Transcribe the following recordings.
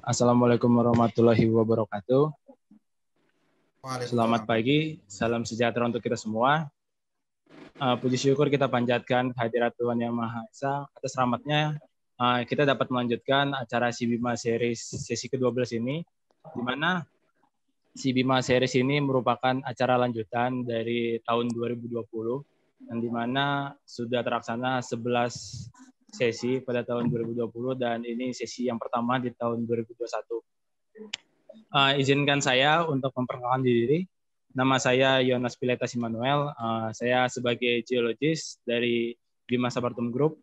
Assalamualaikum warahmatullahi wabarakatuh. Selamat Waalaikumsalam. pagi, salam sejahtera untuk kita semua. Puji syukur kita panjatkan kehadirat Tuhan Yang Maha Esa. Atas rahmatnya, kita dapat melanjutkan acara Sibima Series sesi ke-12 ini, di mana Sibima Series ini merupakan acara lanjutan dari tahun 2020, dan di mana sudah terlaksana 11 sesi pada tahun 2020, dan ini sesi yang pertama di tahun 2021. Izinkan saya untuk memperkenalkan diri. Nama saya Yonas Pileta Simanuel. Saya sebagai geologis dari Bima Sabartum Group,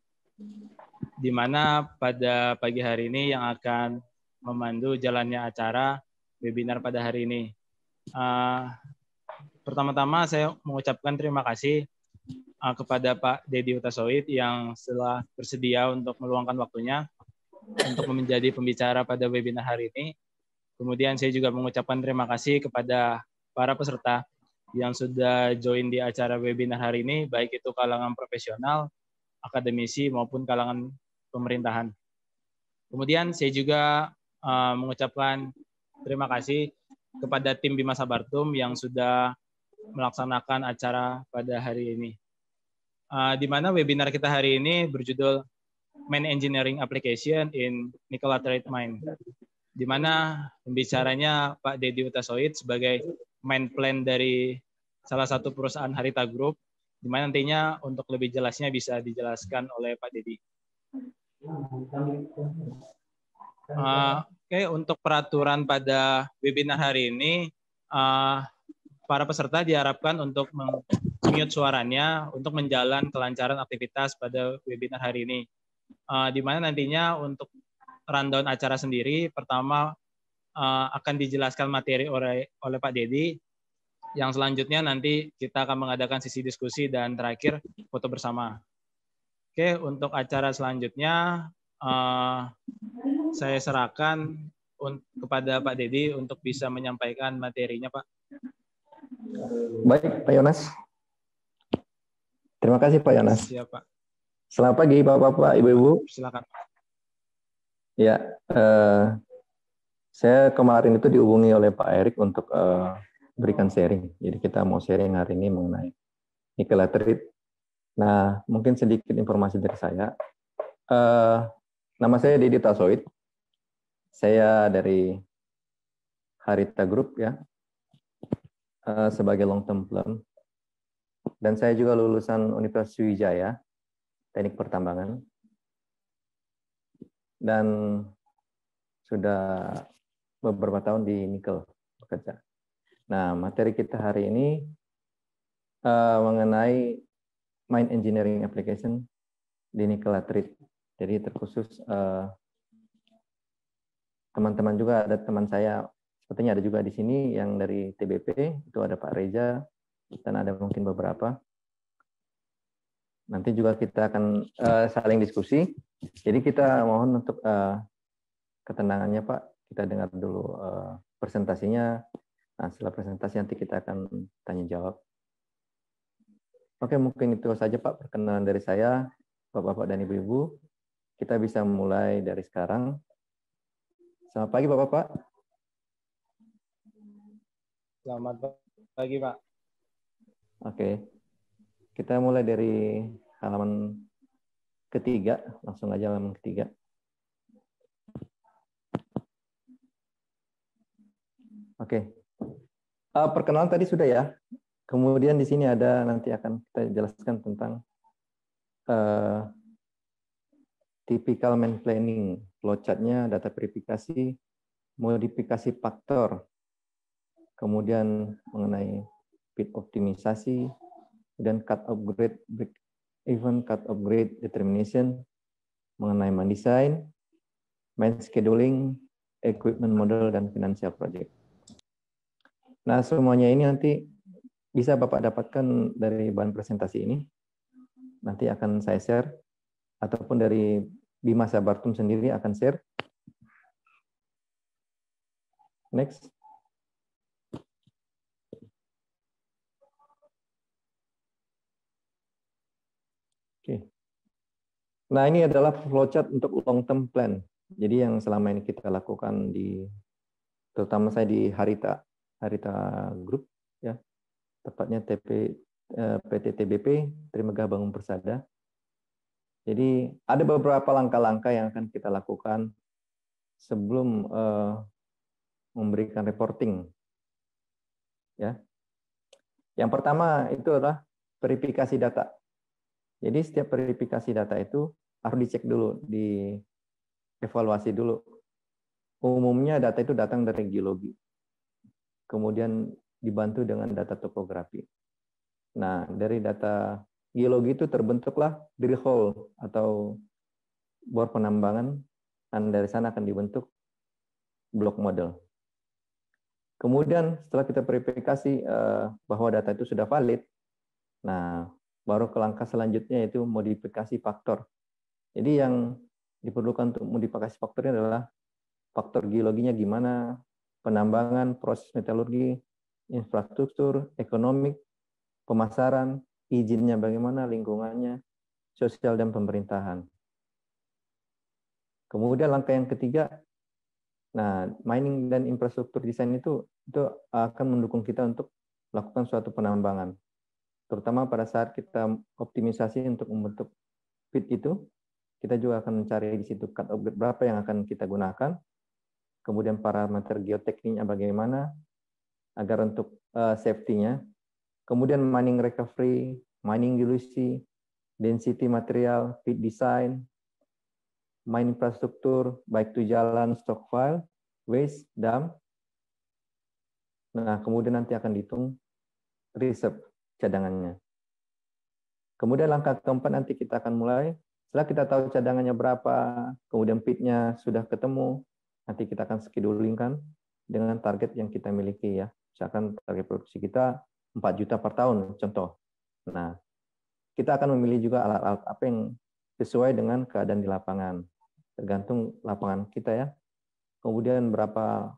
di mana pada pagi hari ini yang akan memandu jalannya acara webinar pada hari ini. Pertama-tama saya mengucapkan terima kasih kepada Pak Dedi Utasoid yang telah bersedia untuk meluangkan waktunya untuk menjadi pembicara pada webinar hari ini. Kemudian saya juga mengucapkan terima kasih kepada para peserta yang sudah join di acara webinar hari ini, baik itu kalangan profesional, akademisi, maupun kalangan pemerintahan. Kemudian saya juga mengucapkan terima kasih kepada tim Bima Sabartum yang sudah melaksanakan acara pada hari ini. Di mana webinar kita hari ini berjudul Mine Engineering Application in Nickel Laterite Mine, di mana pembicaranya Pak Dedi Utasoid sebagai main plan dari salah satu perusahaan Harita Group, di mana nantinya untuk lebih jelasnya bisa dijelaskan oleh Pak Dedi. Oke, untuk peraturan pada webinar hari ini, para peserta diharapkan untuk mute suaranya untuk menjalan kelancaran aktivitas pada webinar hari ini. Di mana nantinya untuk rundown acara sendiri, pertama akan dijelaskan materi oleh Pak Dedi, yang selanjutnya nanti kita akan mengadakan sesi diskusi, dan terakhir foto bersama. Oke, untuk acara selanjutnya saya serahkan kepada Pak Dedi untuk bisa menyampaikan materinya, Pak. Baik, Pak Yonas. Terima kasih, Pak Yonas. Siap, Pak. Selamat pagi, Bapak-Bapak, Ibu-Ibu. Silakan. Ya, saya kemarin itu dihubungi oleh Pak Erik untuk berikan sharing. Jadi kita mau sharing hari ini mengenai nickel laterite. Nah, mungkin sedikit informasi dari saya. Nama saya Dedi Utasoid. Saya dari Harita Group ya, sebagai long term plan. Dan saya juga lulusan Universitas Sriwijaya, Teknik Pertambangan. Dan sudah beberapa tahun di nikel bekerja. Nah, materi kita hari ini mengenai mine engineering application di nickel laterite. Jadi terkhusus teman-teman juga, ada teman saya sepertinya ada juga di sini yang dari TBP, itu ada Pak Reza dan ada mungkin beberapa. Nanti juga kita akan saling diskusi. Jadi kita mohon untuk ketenangannya Pak, kita dengar dulu presentasinya. Nah, setelah presentasi nanti kita akan tanya jawab. Oke, mungkin itu saja Pak perkenalan dari saya, Bapak-Bapak dan Ibu-Ibu. Kita bisa mulai dari sekarang. Selamat pagi Bapak-Bapak. Selamat pagi, Pak. Oke, kita mulai dari halaman ketiga, langsung aja halaman ketiga. Oke, perkenalan tadi sudah ya. Kemudian di sini ada nanti akan kita jelaskan tentang typical mine planning, flowchart-nya, data verifikasi, modifikasi faktor, kemudian mengenai pit optimisasi, dan cut off grade, break even cut off grade determination, mengenai mine design, mine scheduling, equipment model, dan financial project. Nah, semuanya ini nanti bisa Bapak dapatkan dari bahan presentasi ini. Nanti akan saya share, ataupun dari Bima Sabartum sendiri akan share. Next. Oke. Nah, ini adalah flowchart untuk long term plan. Jadi yang selama ini kita lakukan terutama saya di Harita Group, ya, tepatnya PT TBP, Trimegah Bangun Persada. Jadi ada beberapa langkah-langkah yang akan kita lakukan sebelum memberikan reporting. Ya. Yang pertama itu adalah verifikasi data. Jadi setiap verifikasi data itu harus dicek dulu, dievaluasi dulu. Umumnya data itu datang dari geologi. Kemudian dibantu dengan data topografi. Nah, dari data geologi itu terbentuklah drill hole atau bor penambangan, dan dari sana akan dibentuk block model. Kemudian setelah kita verifikasi bahwa data itu sudah valid, nah baru ke langkah selanjutnya yaitu modifikasi faktor. Jadi yang diperlukan untuk modifikasi faktornya adalah faktor geologinya gimana, penambangan, proses metalurgi, infrastruktur, ekonomi, pemasaran, izinnya bagaimana, lingkungannya, sosial dan pemerintahan. Kemudian langkah yang ketiga, nah mining dan infrastruktur desain itu akan mendukung kita untuk melakukan suatu penambangan. Terutama pada saat kita optimisasi untuk membentuk pit itu, kita juga akan mencari di situ cut off grade berapa yang akan kita gunakan, kemudian parameter geotekniknya bagaimana, agar untuk safety-nya, kemudian mining recovery, mining dilusi, density material, pit design, mine infrastruktur, baik itu jalan, stockpile, waste, dam. Nah, kemudian nanti akan dihitung reserve cadangannya. Kemudian langkah keempat nanti kita akan mulai, setelah kita tahu cadangannya berapa, kemudian pitnya sudah ketemu, nanti kita akan schedulingkan dengan target yang kita miliki ya. Misalkan target produksi kita 4 juta per tahun, contoh. Nah, kita akan memilih juga alat-alat apa yang sesuai dengan keadaan di lapangan. Tergantung lapangan kita ya. Kemudian berapa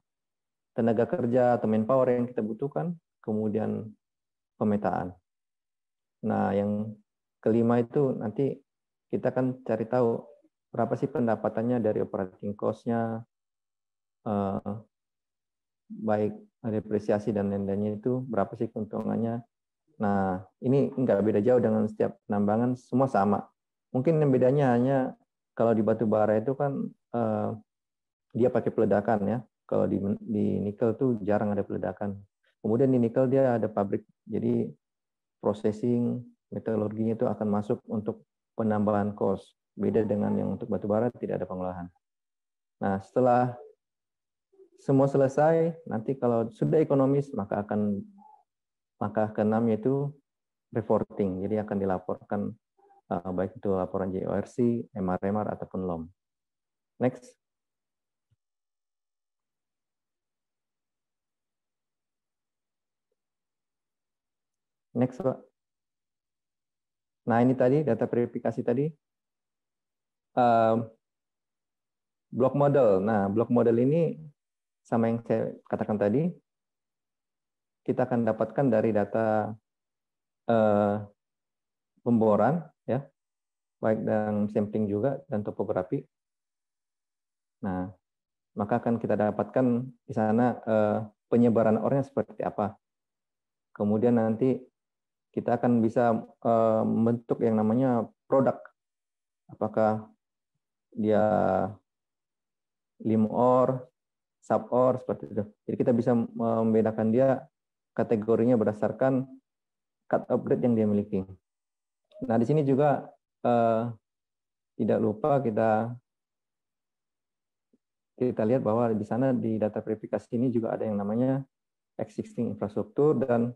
tenaga kerja atau manpower yang kita butuhkan, kemudian pemetaan. Nah, yang kelima itu nanti kita akan cari tahu berapa sih pendapatannya dari operating cost-nya, baik depresiasi dan lain-lainnya itu, berapa sih keuntungannya. Nah, ini nggak beda jauh dengan setiap penambangan, semua sama. Mungkin yang bedanya hanya kalau di batu bara itu kan dia pakai peledakan ya. Kalau di nikel tuh jarang ada peledakan. Kemudian di nikel dia ada pabrik, jadi processing, metalurginya itu akan masuk untuk penambahan cost. Beda dengan yang untuk batu bara tidak ada pengolahan. Nah, setelah semua selesai, nanti kalau sudah ekonomis, maka langkah ke-6 yaitu reporting. Jadi akan dilaporkan baik itu laporan JORC, MR ataupun LOM. Next. Next, Pak. Nah, ini tadi data verifikasi tadi. Block model. Nah, block model ini sama yang saya katakan tadi, kita akan dapatkan dari data pemboran, ya, baik dan sampling juga dan topografi. Nah, maka akan kita dapatkan di sana penyebaran ornya seperti apa. Kemudian nanti kita akan bisa membentuk yang namanya produk. Apakah dia lim ore, sub ore, seperti itu. Jadi kita bisa membedakan dia kategorinya berdasarkan cut off grade yang dia miliki. Nah, di sini juga tidak lupa kita lihat bahwa di sana di data verifikasi ini juga ada yang namanya existing infrastruktur dan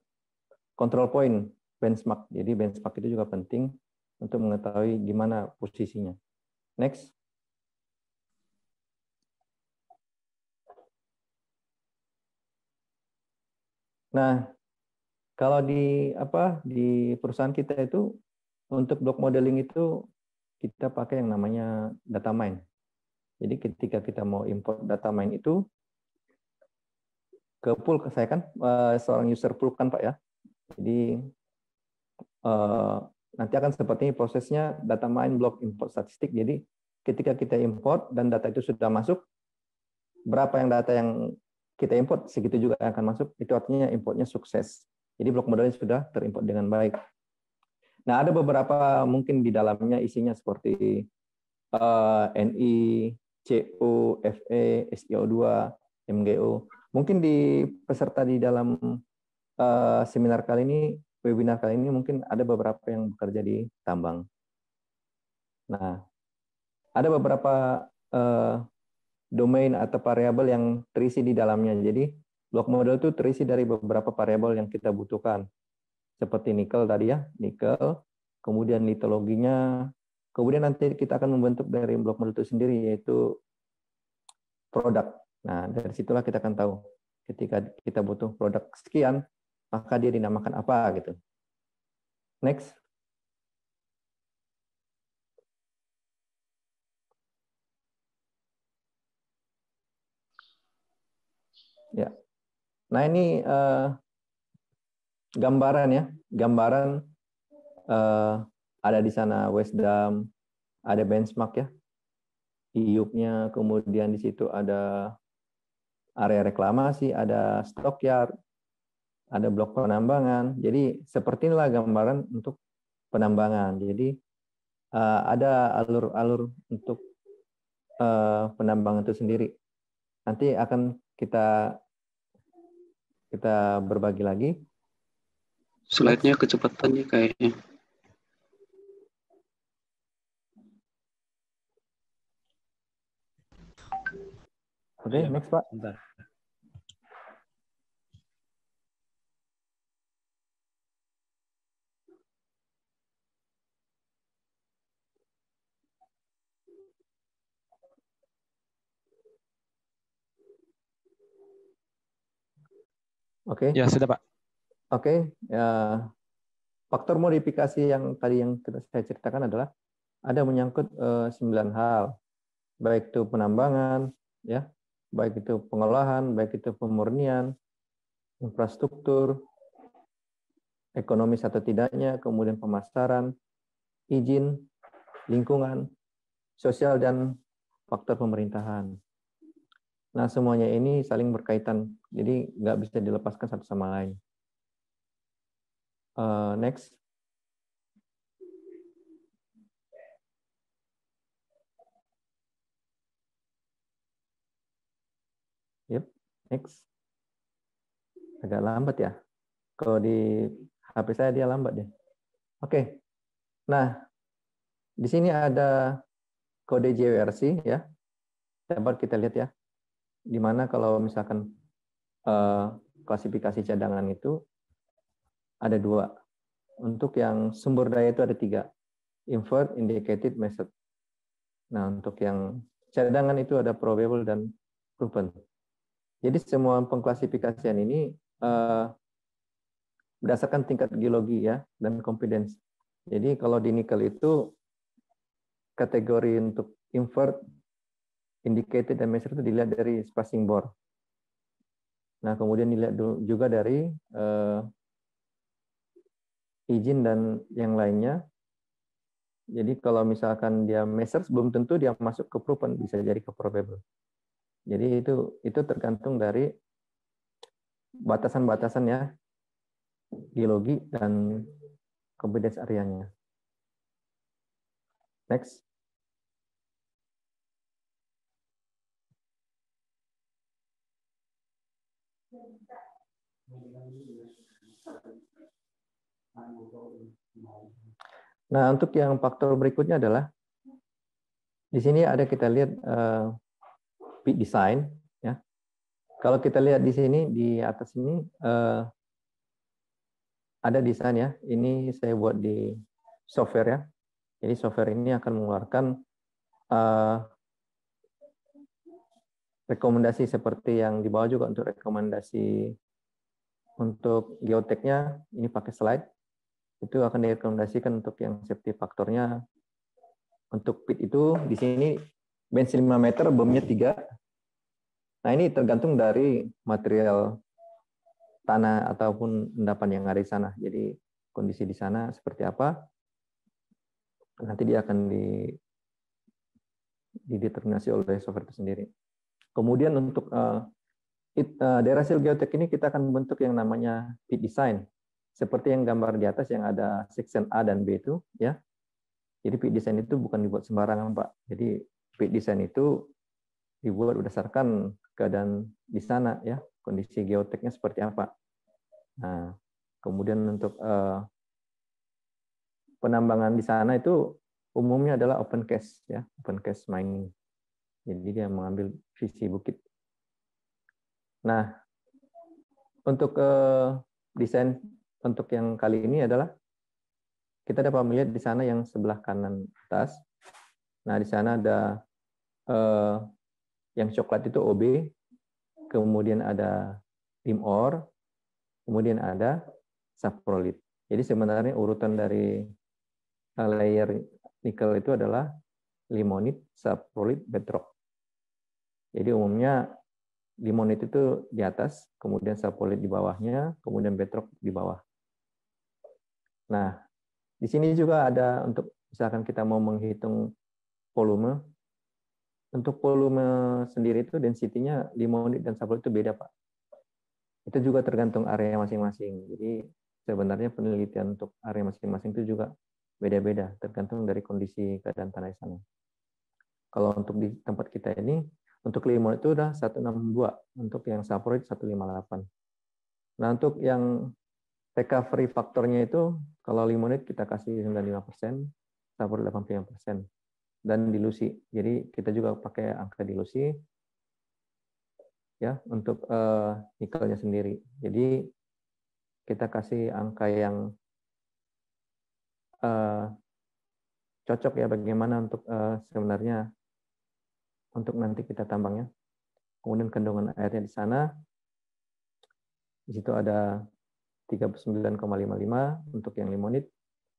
control point benchmark. Jadi benchmark itu juga penting untuk mengetahui di mana posisinya. Next. Nah, kalau di perusahaan kita itu untuk block modeling itu kita pakai yang namanya data mine. Jadi ketika kita mau import data mine itu ke pool, saya kan seorang user pool kan Pak ya. Jadi nanti akan seperti prosesnya data mine block import statistik. Jadi ketika kita import dan data itu sudah masuk, berapa yang data yang kita import, segitu juga yang akan masuk, itu artinya importnya sukses. Jadi blok modelnya sudah terimport dengan baik. Nah, ada beberapa mungkin di dalamnya isinya seperti NI, CO, Fe, SiO2, MgO. Mungkin di peserta di dalam seminar kali ini, webinar kali ini mungkin ada beberapa yang bekerja di tambang. Nah, ada beberapa domain atau variabel yang terisi di dalamnya. Jadi blok model itu terisi dari beberapa variabel yang kita butuhkan. Seperti nikel tadi ya, nikel, kemudian litologinya, kemudian nanti kita akan membentuk dari blok model itu sendiri, yaitu produk. Nah, dari situlah kita akan tahu ketika kita butuh produk sekian, maka dia dinamakan apa gitu. Next. Ya. Nah, ini gambaran ya, gambaran ada di sana Westdam, ada benchmark ya, IUP-nya, kemudian di situ ada area reklamasi, ada stockyard, ada blok penambangan. Jadi seperti inilah gambaran untuk penambangan. Jadi ada alur-alur untuk penambangan itu sendiri. Nanti akan kita berbagi lagi. Slide-nya kecepatannya kayaknya. Oke, next Pak. Bentar. Oke. Ya, sudah Pak. Oke, ya, faktor modifikasi yang tadi yang saya ceritakan adalah ada menyangkut 9 hal, baik itu penambangan, ya, baik itu pengolahan, baik itu pemurnian, infrastruktur, ekonomis atau tidaknya, kemudian pemasaran, izin, lingkungan, sosial, dan faktor pemerintahan. Nah, semuanya ini saling berkaitan, jadi nggak bisa dilepaskan satu sama lain. Next. Yep, next. Agak lambat ya. Kalau di HP saya dia lambat ya. Oke. Nah, di sini ada kode JWRC ya. Dapat kita lihat ya. Di mana kalau misalkan klasifikasi cadangan itu ada 2. Untuk yang sumber daya itu ada 3. Inferred, indicated, measured. Nah, untuk yang cadangan itu ada probable dan proven. Jadi semua pengklasifikasian ini berdasarkan tingkat geologi ya dan confidence. Jadi kalau di nikel itu kategori untuk inferred, indicated, dan measured itu dilihat dari spacing bore. Nah, kemudian dilihat juga dari izin dan yang lainnya. Jadi kalau misalkan dia measures, belum tentu dia masuk ke proven, bisa jadi ke probable. Jadi itu tergantung dari batasan-batasan ya, geologi dan competence areanya. Next. Nah, untuk yang faktor berikutnya adalah di sini ada kita lihat pit design ya. Kalau kita lihat di sini di atas ini ada desain ya. Ini saya buat di software ya. Jadi software ini akan mengeluarkan rekomendasi seperti yang di bawah juga untuk rekomendasi untuk geoteknya. Ini pakai slide. Itu akan direkomendasikan untuk yang safety faktornya. Untuk pit itu di sini bensin 5 meter, bomnya 3. Nah, ini tergantung dari material tanah ataupun endapan yang ada di sana. Jadi kondisi di sana seperti apa, nanti dia akan dideterminasi oleh software itu sendiri. Kemudian untuk daerah hasil geotek ini kita akan membentuk yang namanya pit design. Seperti yang gambar di atas yang ada section A dan B itu, ya. Jadi pit design itu bukan dibuat sembarangan, Pak. Jadi pit design itu dibuat berdasarkan keadaan di sana, ya, kondisi geoteknya seperti apa. Nah, kemudian untuk penambangan di sana itu umumnya adalah open cast, ya, open cast mining. Jadi dia mengambil sisi bukit. Nah, untuk desain untuk yang kali ini adalah kita dapat melihat di sana yang sebelah kanan atas. Nah, di sana ada yang coklat itu OB, kemudian ada lim ore, kemudian ada saprolite. Jadi sebenarnya urutan dari layer nikel itu adalah limonite, saprolite, bedrock. Jadi umumnya limonite itu di atas, kemudian saprolite di bawahnya, kemudian bedrock di bawah. Nah, di sini juga ada untuk misalkan kita mau menghitung volume. Untuk volume sendiri itu density-nya limonite dan saprolite itu beda, Pak. Itu juga tergantung area masing-masing. Jadi sebenarnya penelitian untuk area masing-masing itu juga beda-beda, tergantung dari kondisi keadaan tanah di sana. Kalau untuk di tempat kita ini, untuk limonite itu udah 162, untuk yang saprolite 158. Nah, untuk yang recovery faktornya itu, kalau limonite kita kasih 95%, saprolite 85%. Dan dilusi. Jadi kita juga pakai angka dilusi ya untuk nikelnya sendiri. Jadi kita kasih angka yang cocok ya bagaimana untuk sebenarnya untuk nanti kita tambangnya. Kemudian kandungan airnya di sana. Di situ ada 39,55 untuk yang limonit.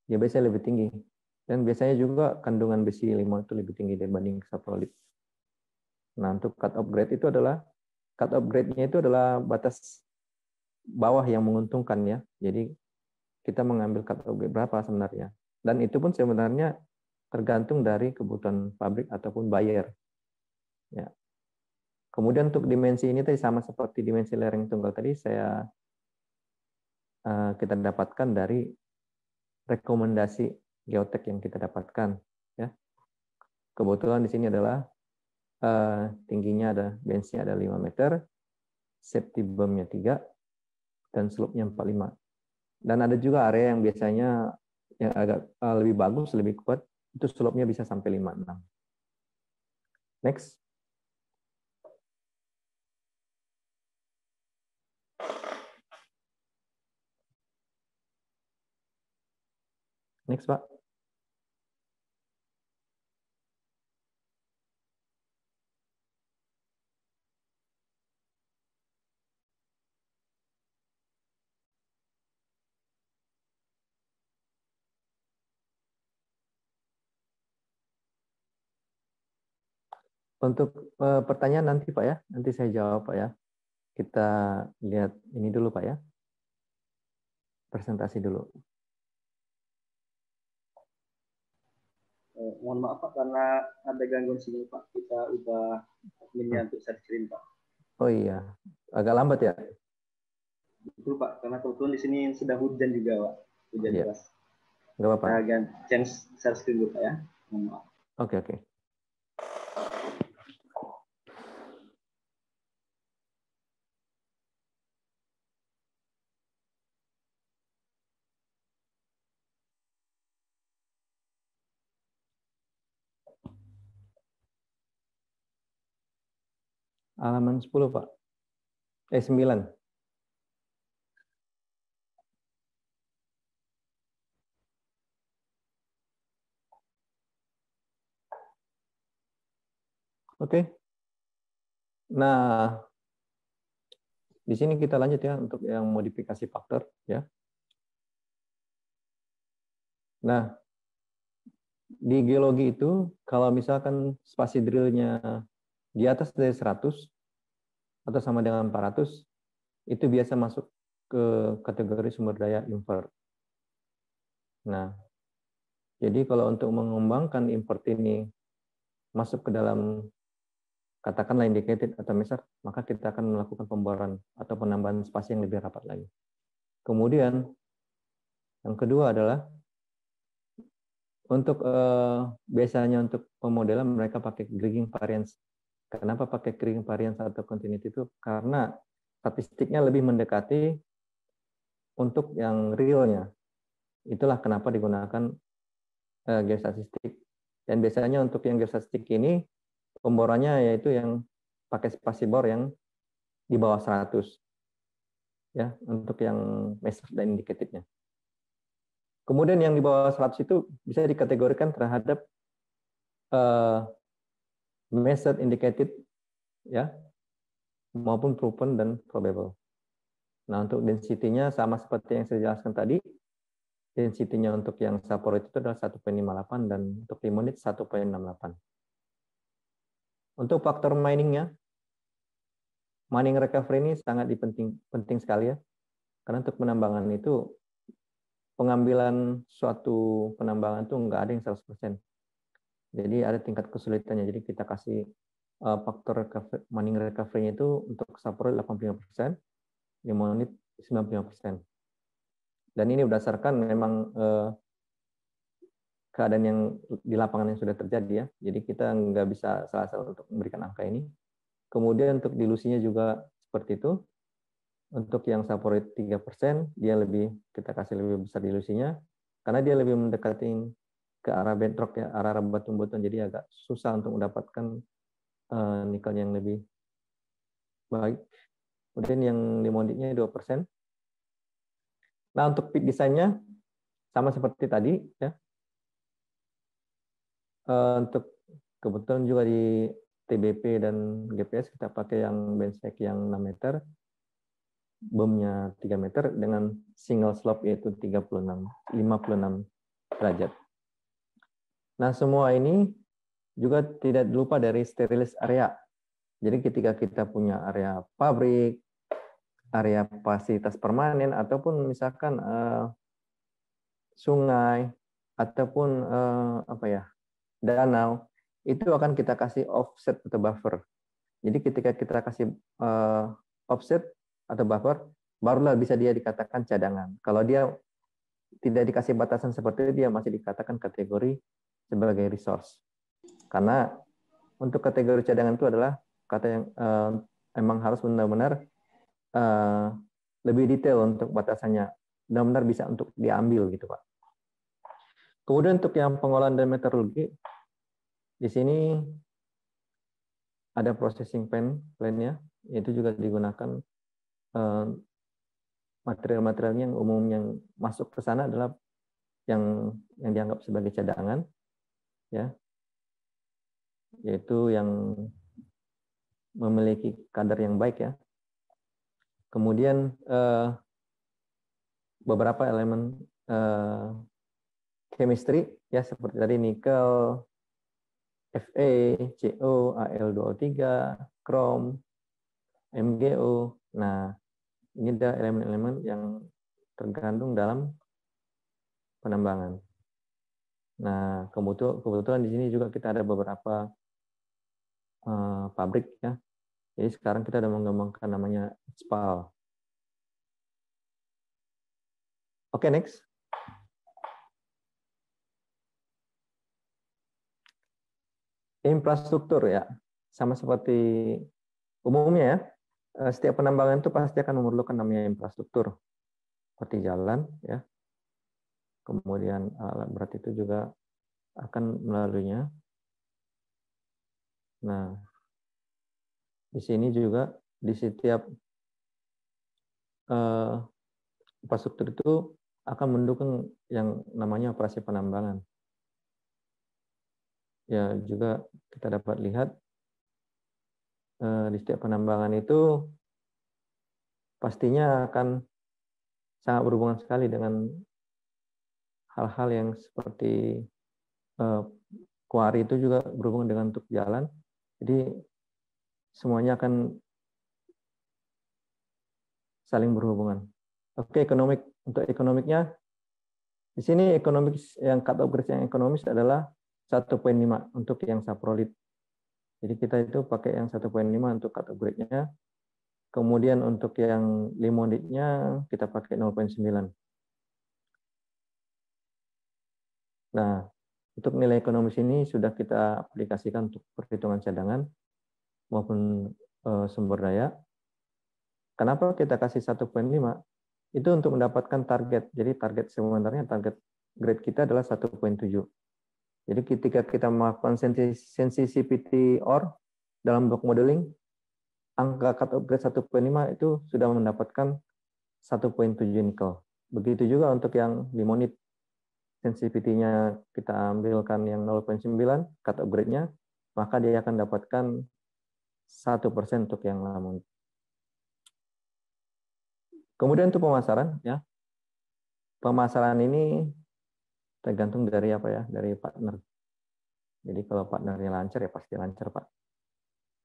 Ya biasanya lebih tinggi. Dan biasanya juga kandungan besi limonit itu lebih tinggi dibanding saprolite. Nah, untuk cut off grade itu adalah cut off grade-nya itu adalah batas bawah yang menguntungkan ya. Jadi kita mengambil cut off grade berapa sebenarnya. Dan itu pun sebenarnya tergantung dari kebutuhan pabrik ataupun buyer. Ya. Kemudian untuk dimensi ini tadi sama seperti dimensi lereng tunggal tadi kita dapatkan dari rekomendasi geotek yang kita dapatkan. Ya. Kebetulan di sini adalah tingginya ada benchnya ada 5 meter, safety berm-nya 3, dan slope-nya 45. Dan ada juga area yang biasanya yang agak lebih bagus, lebih kuat, itu slope-nya bisa sampai 56. Next. Next, Pak. Untuk pertanyaan nanti Pak ya, nanti saya jawab Pak ya. Kita lihat ini dulu Pak ya. Presentasi dulu. Mohon maaf Pak karena ada gangguan sinyal Pak. Kita udah adminnya untuk share screen Pak. Oh iya, agak lambat ya? Betul Pak, karena kebetulan di sini sedang hujan juga Pak. Hujan deras. Nggak apa-apa. Kita change share screen dulu Pak ya. Mohon maaf. Oke. Halaman 10, Pak. 9. Oke. Nah, di sini kita lanjut ya untuk yang modifikasi faktor ya. Nah, di geologi itu kalau misalkan spasi drillnya di atas dari 100 atau sama dengan 400, itu biasa masuk ke kategori sumber daya invert. Nah, jadi kalau untuk mengembangkan invert ini masuk ke dalam katakanlah indicated atau measured, maka kita akan melakukan pemboran atau penambahan spasi yang lebih rapat lagi. Kemudian yang kedua adalah untuk biasanya untuk pemodelan mereka pakai Griging variance. Kenapa pakai Griging variance atau continuity itu? Karena statistiknya lebih mendekati untuk yang realnya. Itulah kenapa digunakan geostatistik. Dan biasanya untuk yang geostatistik ini pemborannya yaitu yang pakai spasi bor yang di bawah 100. Ya, untuk yang measured dan indicatednya. Kemudian yang di bawah 100 itu bisa dikategorikan terhadap measured, indicated, ya, maupun proven dan probable. Nah, untuk density-nya sama seperti yang saya jelaskan tadi. Density-nya untuk yang saprolite itu adalah 1,58 dan untuk limonite 1,68. Untuk faktor mining-nya, mining recovery ini sangat penting sekali ya. Karena untuk penambangan itu, pengambilan suatu penambangan itu nggak ada yang 100%. Jadi ada tingkat kesulitannya. Jadi kita kasih faktor mining recovery-nya itu untuk saprolite 85%, limonite 95%. Dan ini berdasarkan memang keadaan yang di lapangan yang sudah terjadi ya. Jadi kita nggak bisa salah-salah untuk memberikan angka ini. Kemudian untuk dilusinya juga seperti itu. Untuk yang saprolite 3%, dia kita kasih lebih besar dilusinya karena dia lebih mendekati ke arah bedrock ya, arah batu-batuan, jadi agak susah untuk mendapatkan nikel yang lebih baik. Kemudian yang limonite-nya 2%. Nah, untuk pit desainnya sama seperti tadi ya. Untuk kebetulan juga di TBP dan GPS kita pakai yang benchmark yang 6 meter, bomnya 3 meter dengan single slope yaitu 56 derajat. Nah, semua ini juga tidak lupa dari sterilis area. Jadi ketika kita punya area pabrik, area fasilitas permanen, ataupun misalkan sungai, ataupun danau, itu akan kita kasih offset atau buffer. Jadi ketika kita kasih offset atau buffer, barulah bisa dia dikatakan cadangan. Kalau dia tidak dikasih batasan seperti itu, dia masih dikatakan kategori sebagai resource. Karena untuk kategori cadangan itu adalah kata yang emang harus benar-benar lebih detail untuk batasannya, benar-benar bisa untuk diambil gitu Pak. Kemudian untuk yang pengolahan dan meteorologi, di sini ada processing plan-nya, itu juga digunakan material-material yang umum yang masuk ke sana adalah yang dianggap sebagai cadangan, ya, yaitu yang memiliki kadar yang baik ya. Kemudian beberapa elemen chemistry ya seperti tadi nikel, Fe, Co, Al2O3, krom, MgO. Nah, ini ada elemen-elemen yang tergandung dalam penambangan. Nah, kebetulan di sini juga kita ada beberapa pabrik ya. Jadi sekarang kita sudah mengembangkan namanya SPAL. Oke, next. Infrastruktur ya, sama seperti umumnya ya. Setiap penambangan itu pasti akan memerlukan namanya infrastruktur, seperti jalan ya. Kemudian alat berat itu juga akan melaluinya. Nah, di sini juga di setiap infrastruktur itu akan mendukung yang namanya operasi penambangan. Ya, juga kita dapat lihat di setiap penambangan itu pastinya akan sangat berhubungan sekali dengan hal-hal yang seperti quarry itu juga berhubungan dengan untuk jalan. Jadi semuanya akan saling berhubungan. Oke, ekonomik. Untuk ekonomiknya, di sini ekonomik yang cut off grade yang ekonomis adalah 1.5 untuk yang saprolit. Jadi kita itu pakai yang 1.5 untuk cut-off grade-nya. Kemudian untuk yang limonite-nya kita pakai 0.9. Nah, untuk nilai ekonomis ini sudah kita aplikasikan untuk perhitungan cadangan maupun sumber daya. Kenapa kita kasih 1.5? Itu untuk mendapatkan target. Jadi target sebenarnya target grade kita adalah 1.7. Jadi ketika kita melakukan sensitivity OR dalam block modeling, angka cut-off grade 1.5 itu sudah mendapatkan 1.7 nikel. Begitu juga untuk yang limonite. Sensitivity-nya kita ambilkan yang 0.9 cut-off grade-nya, maka dia akan dapatkan 1% untuk yang limonite. Kemudian untuk pemasaran, ya, pemasaran ini tergantung dari apa ya, dari partner. Jadi kalau partnernya lancar ya pasti lancar Pak.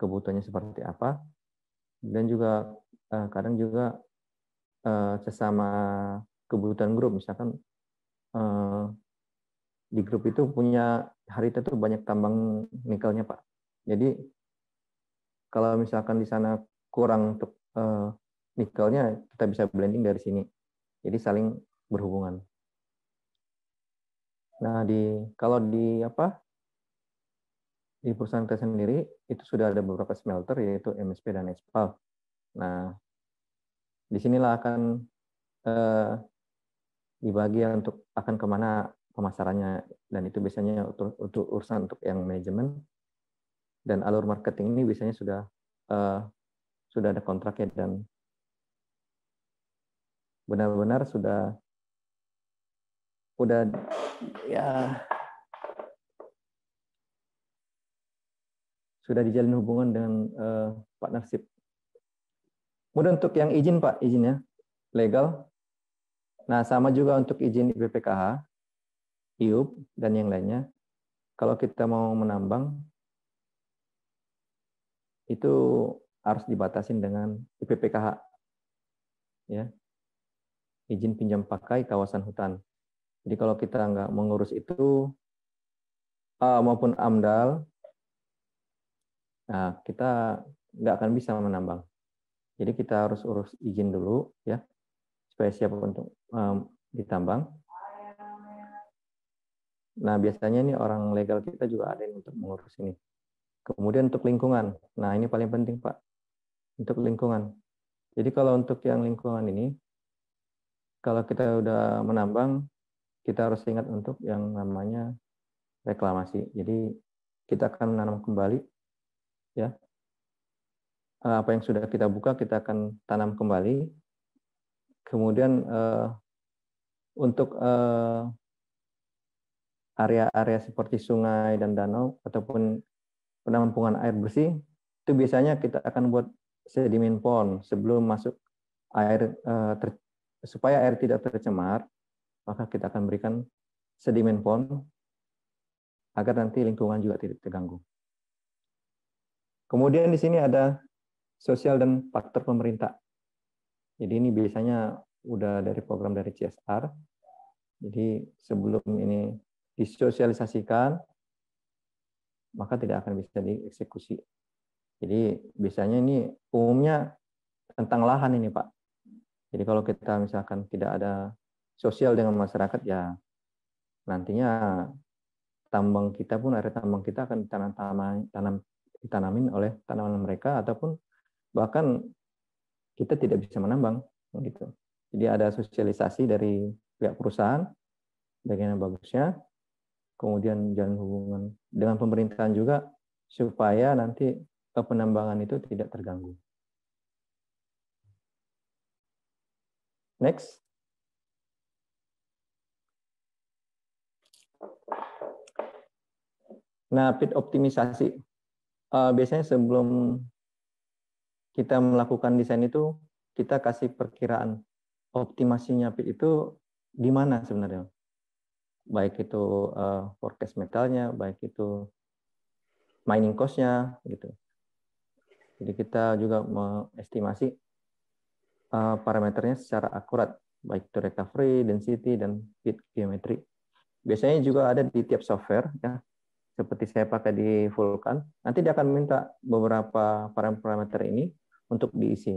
Kebutuhannya seperti apa? Dan juga kadang juga sesama kebutuhan grup, misalkan di grup itu punya Harita itu banyak tambang nikelnya Pak. Jadi kalau misalkan di sana kurang untuk nikelnya, kita bisa blending dari sini. Jadi saling berhubungan. Nah, kalau di perusahaan kita sendiri itu sudah ada beberapa smelter yaitu MSP dan Expal. Nah, disinilah akan dibagi untuk akan kemana pemasarannya, dan itu biasanya untuk urusan untuk yang manajemen, dan alur marketing ini biasanya sudah ada kontraknya dan benar-benar sudah ya sudah dijalin hubungan dengan partnership. Kemudian untuk yang izin Pak, izinnya legal. Nah, sama juga untuk izin BPKH, IUP, dan yang lainnya. Kalau kita mau menambang, itu harus dibatasin dengan IPPKH. Ya. Izin pinjam pakai kawasan hutan. Jadi kalau kita nggak mengurus itu, maupun AMDAL, nah kita nggak akan bisa menambang. Jadi kita harus urus izin dulu, ya, supaya siap untuk ditambang. Nah, biasanya ini orang legal kita juga ada yang untuk mengurus ini. Kemudian untuk lingkungan. Nah, ini paling penting, Pak. Untuk lingkungan. Jadi kalau untuk yang lingkungan ini, kalau kita udah menambang, kita harus ingat untuk yang namanya reklamasi. Jadi kita akan menanam kembali, ya. Apa yang sudah kita buka, kita akan tanam kembali. Kemudian untuk area-area seperti sungai dan danau ataupun penampungan air bersih, itu biasanya kita akan buat sedimen pond sebelum masuk air, supaya air tidak tercemar, maka kita akan berikan sedimen pond agar nanti lingkungan juga tidak terganggu. Kemudian di sini ada sosial dan faktor pemerintah. Jadi ini biasanya udah dari program dari CSR. Jadi sebelum ini disosialisasikan, maka tidak akan bisa dieksekusi. Jadi biasanya ini umumnya tentang lahan ini Pak. Jadi kalau kita misalkan tidak ada sosial dengan masyarakat, ya nantinya tambang kita pun, area tambang kita akan ditanamin oleh tanaman mereka, ataupun bahkan kita tidak bisa menambang gitu. Jadi ada sosialisasi dari pihak perusahaan bagaimana bagusnya, kemudian jalan hubungan dengan pemerintahan juga supaya nanti penambangan itu tidak terganggu. Next. Nah, pit optimisasi. Biasanya sebelum kita melakukan desain itu, kita kasih perkiraan optimasinya pit itu di mana sebenarnya. Baik itu forecast metalnya, baik itu mining cost-nya, gitu. Jadi kita juga mengestimasi parameternya secara akurat, baik itu recovery, density, dan pit geometry. Biasanya juga ada di tiap software, ya. seperti saya pakai di Vulkan, nanti dia akan minta beberapa parameter ini untuk diisi.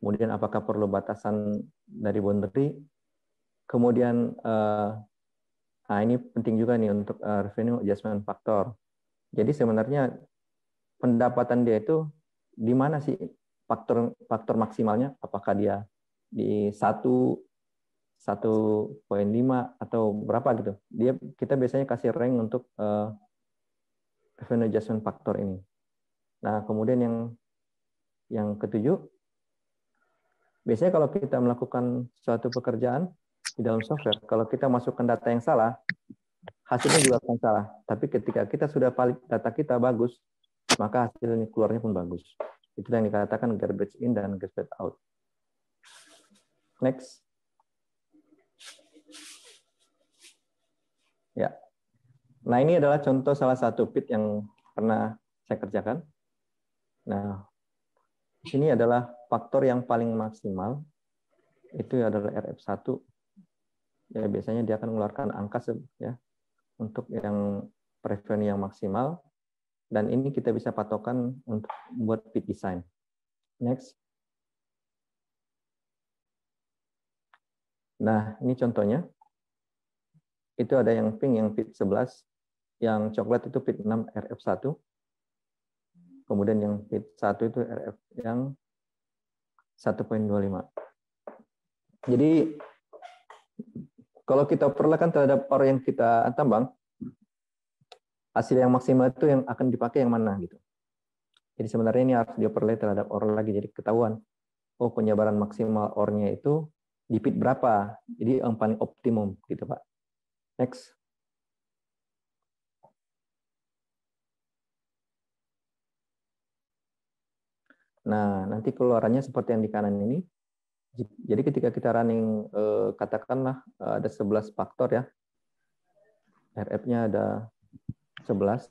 Kemudian apakah perlu batasan dari boundary, kemudian nah ini penting juga nih untuk revenue adjustment factor. Jadi sebenarnya pendapatan dia itu di mana sih faktor maksimalnya? Apakah dia di 1,5 atau berapa gitu? Kita biasanya kasih rank untuk revenue adjustment factor ini. Nah, kemudian yang ketujuh, biasanya kalau kita melakukan suatu pekerjaan di dalam software, kalau kita masukkan data yang salah, hasilnya juga akan salah. Tapi ketika kita sudah valid data kita bagus, maka hasilnya keluarnya pun bagus. Itu yang dikatakan garbage in dan garbage out. Next. Ya. Nah, ini adalah contoh salah satu PIT yang pernah saya kerjakan. Nah, di sini adalah faktor yang paling maksimal. Itu adalah RF1. Ya, biasanya dia akan mengeluarkan angka ya untuk yang revenue yang maksimal. Dan ini kita bisa patokan untuk buat PIT design. Next. Nah, ini contohnya. Itu ada yang pink, yang PIT 11. Yang coklat itu PIT 6 RF1. Kemudian yang PIT 1 itu RF yang 1.25. Jadi, kalau kita perlakukan terhadap orang yang kita tambang, hasil yang maksimal itu yang akan dipakai yang mana gitu. Jadi sebenarnya ini harus dioperlay terhadap ore lagi, jadi ketahuan. Oh, penyebaran maksimal ore-nya itu di PIT berapa? Jadi yang paling optimum gitu, Pak. Next. Nah, nanti keluarannya seperti yang di kanan ini. Jadi ketika kita running, katakanlah ada 11 faktor ya. RF-nya ada 11.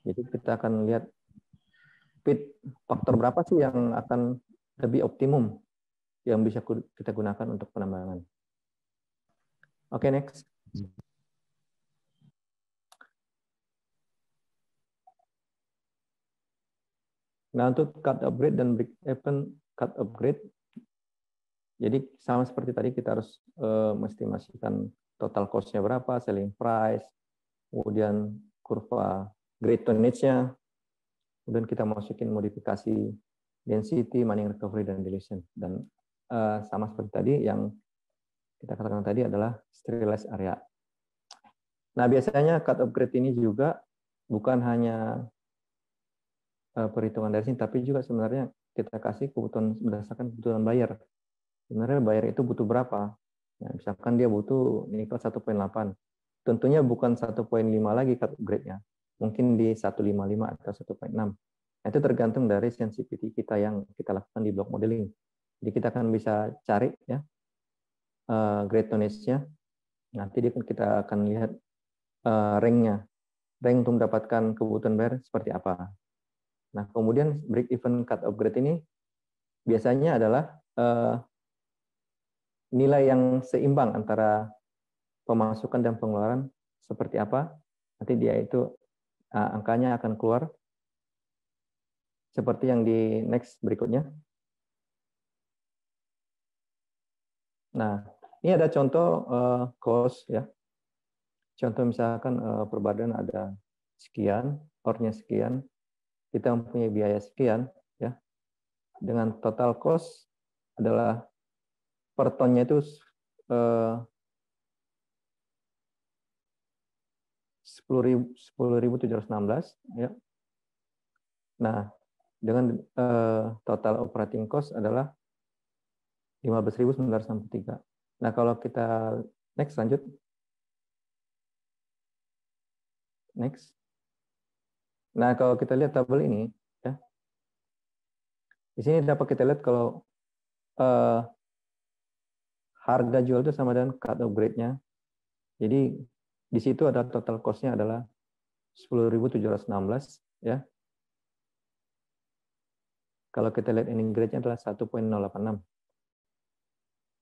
Jadi kita akan lihat PIT faktor berapa sih yang akan lebih optimum yang bisa kita gunakan untuk penambangan. Oke, next. Nah, untuk cut upgrade dan break even cut upgrade, jadi sama seperti tadi kita harus mengestimasikan total cost-nya berapa, selling price, kemudian kurva grade tonnage-nya, kemudian kita masukin modifikasi density, mining recovery, dan dilution. Dan sama seperti tadi, yang kita katakan tadi adalah sterilized area. Nah, biasanya cut upgrade ini juga bukan hanya perhitungan dari sini, tapi juga sebenarnya kita kasih kebutuhan berdasarkan kebutuhan buyer. Sebenarnya buyer itu butuh berapa? Ya, misalkan dia butuh nikel 1.8. Tentunya bukan 1.5 lagi cut upgrade-nya. Mungkin di 1.55 atau 1.6. Nah, itu tergantung dari sensitivity kita yang kita lakukan di block modeling. Jadi kita akan bisa cari ya grade tonnage-nya. Nanti kita akan lihat rank-nya. Rank untuk mendapatkan kebutuhan buyer seperti apa. Nah, kemudian break even cut upgrade ini biasanya adalah nilai yang seimbang antara pemasukan dan pengeluaran seperti apa. Nanti dia itu angkanya akan keluar seperti yang di next berikutnya. Nah, ini ada contoh cost ya. Contoh misalkan perbadanan ada sekian, ore-nya sekian, kita mempunyai biaya sekian ya. Dengan total cost adalah per tonnya itu 10.716 ya. Nah, dengan total operating cost adalah 15.963. Nah, kalau kita next lanjut. Next. Nah, kalau kita lihat tabel ini ya. Di sini dapat kita lihat kalau harga jual itu sama dengan cut upgrade-nya. Jadi di situ ada total cost-nya adalah 10.716 ya. Kalau kita lihat ending grade-nya adalah 1.086.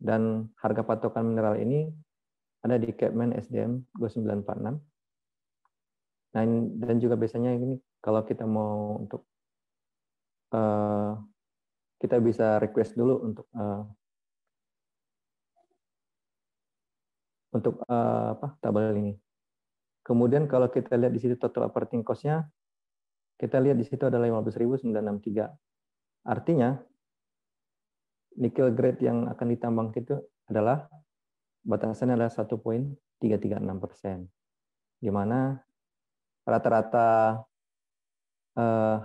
Dan harga patokan mineral ini ada di Capman SDM 2946. Nah, dan juga biasanya ini kalau kita mau kita bisa request dulu untuk tabel ini. Kemudian kalau kita lihat di situ total operating cost-nya, kita lihat di situ adalah 15.963. Artinya nickel grade yang akan ditambang itu adalah batasannya adalah 1,336%, di mana rata-rata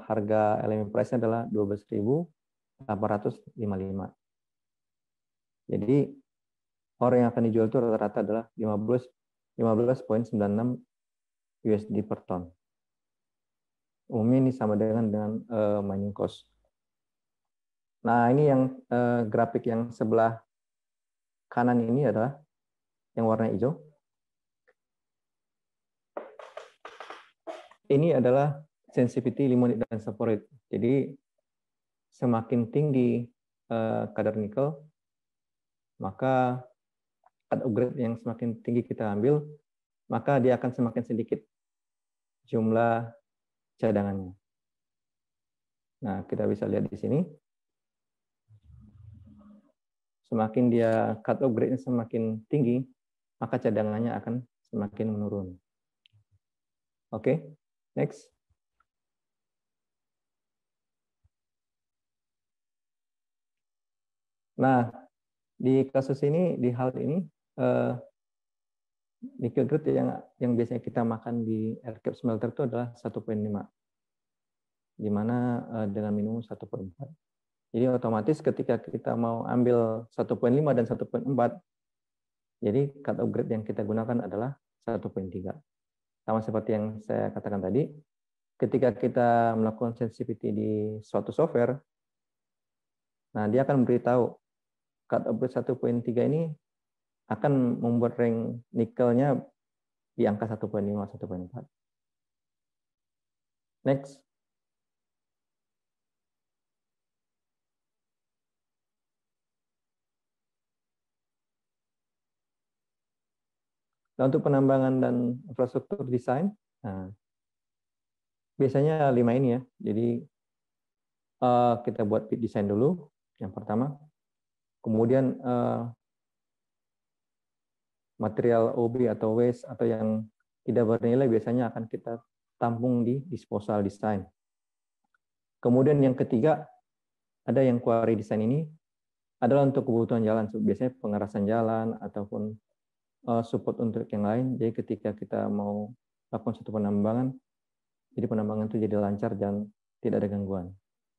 harga elemen price-nya adalah 12.855. Jadi ore yang akan dijual itu rata-rata adalah 15,96 USD per ton. Umumnya ini sama dengan mining cost. Nah, ini yang grafik yang sebelah kanan ini adalah yang warna hijau. Ini adalah sensitivity limonite dan sulfurate. Jadi semakin tinggi kadar nikel, maka cut-off grade yang semakin tinggi kita ambil, maka dia akan semakin sedikit jumlah cadangannya. Nah, kita bisa lihat di sini. Semakin dia cut-off grade-nya semakin tinggi, maka cadangannya akan semakin menurun. Oke, next. Nah, di kasus ini, di hal ini, nickel grade yang biasanya kita makan di air cap smelter itu adalah 1,5, di mana dengan minimum 1,4. Jadi otomatis ketika kita mau ambil 1,5 dan 1,4, jadi cut-off grade yang kita gunakan adalah 1,3. Sama seperti yang saya katakan tadi, ketika kita melakukan sensitivity di suatu software, nah dia akan memberitahu cut-off grade 1,3 ini akan membuat rank nikelnya di angka 1,5, 1,4. Next. Nah, untuk penambangan dan infrastruktur desain, nah, biasanya 5 ini ya. Jadi kita buat pit design dulu, yang pertama. Kemudian material OB atau waste atau yang tidak bernilai biasanya akan kita tampung di disposal design. Kemudian yang ketiga, ada yang quarry design ini adalah untuk kebutuhan jalan, biasanya pengerasan jalan ataupun support untuk yang lain. Jadi ketika kita mau lakukan suatu penambangan, jadi penambangan itu jadi lancar dan tidak ada gangguan.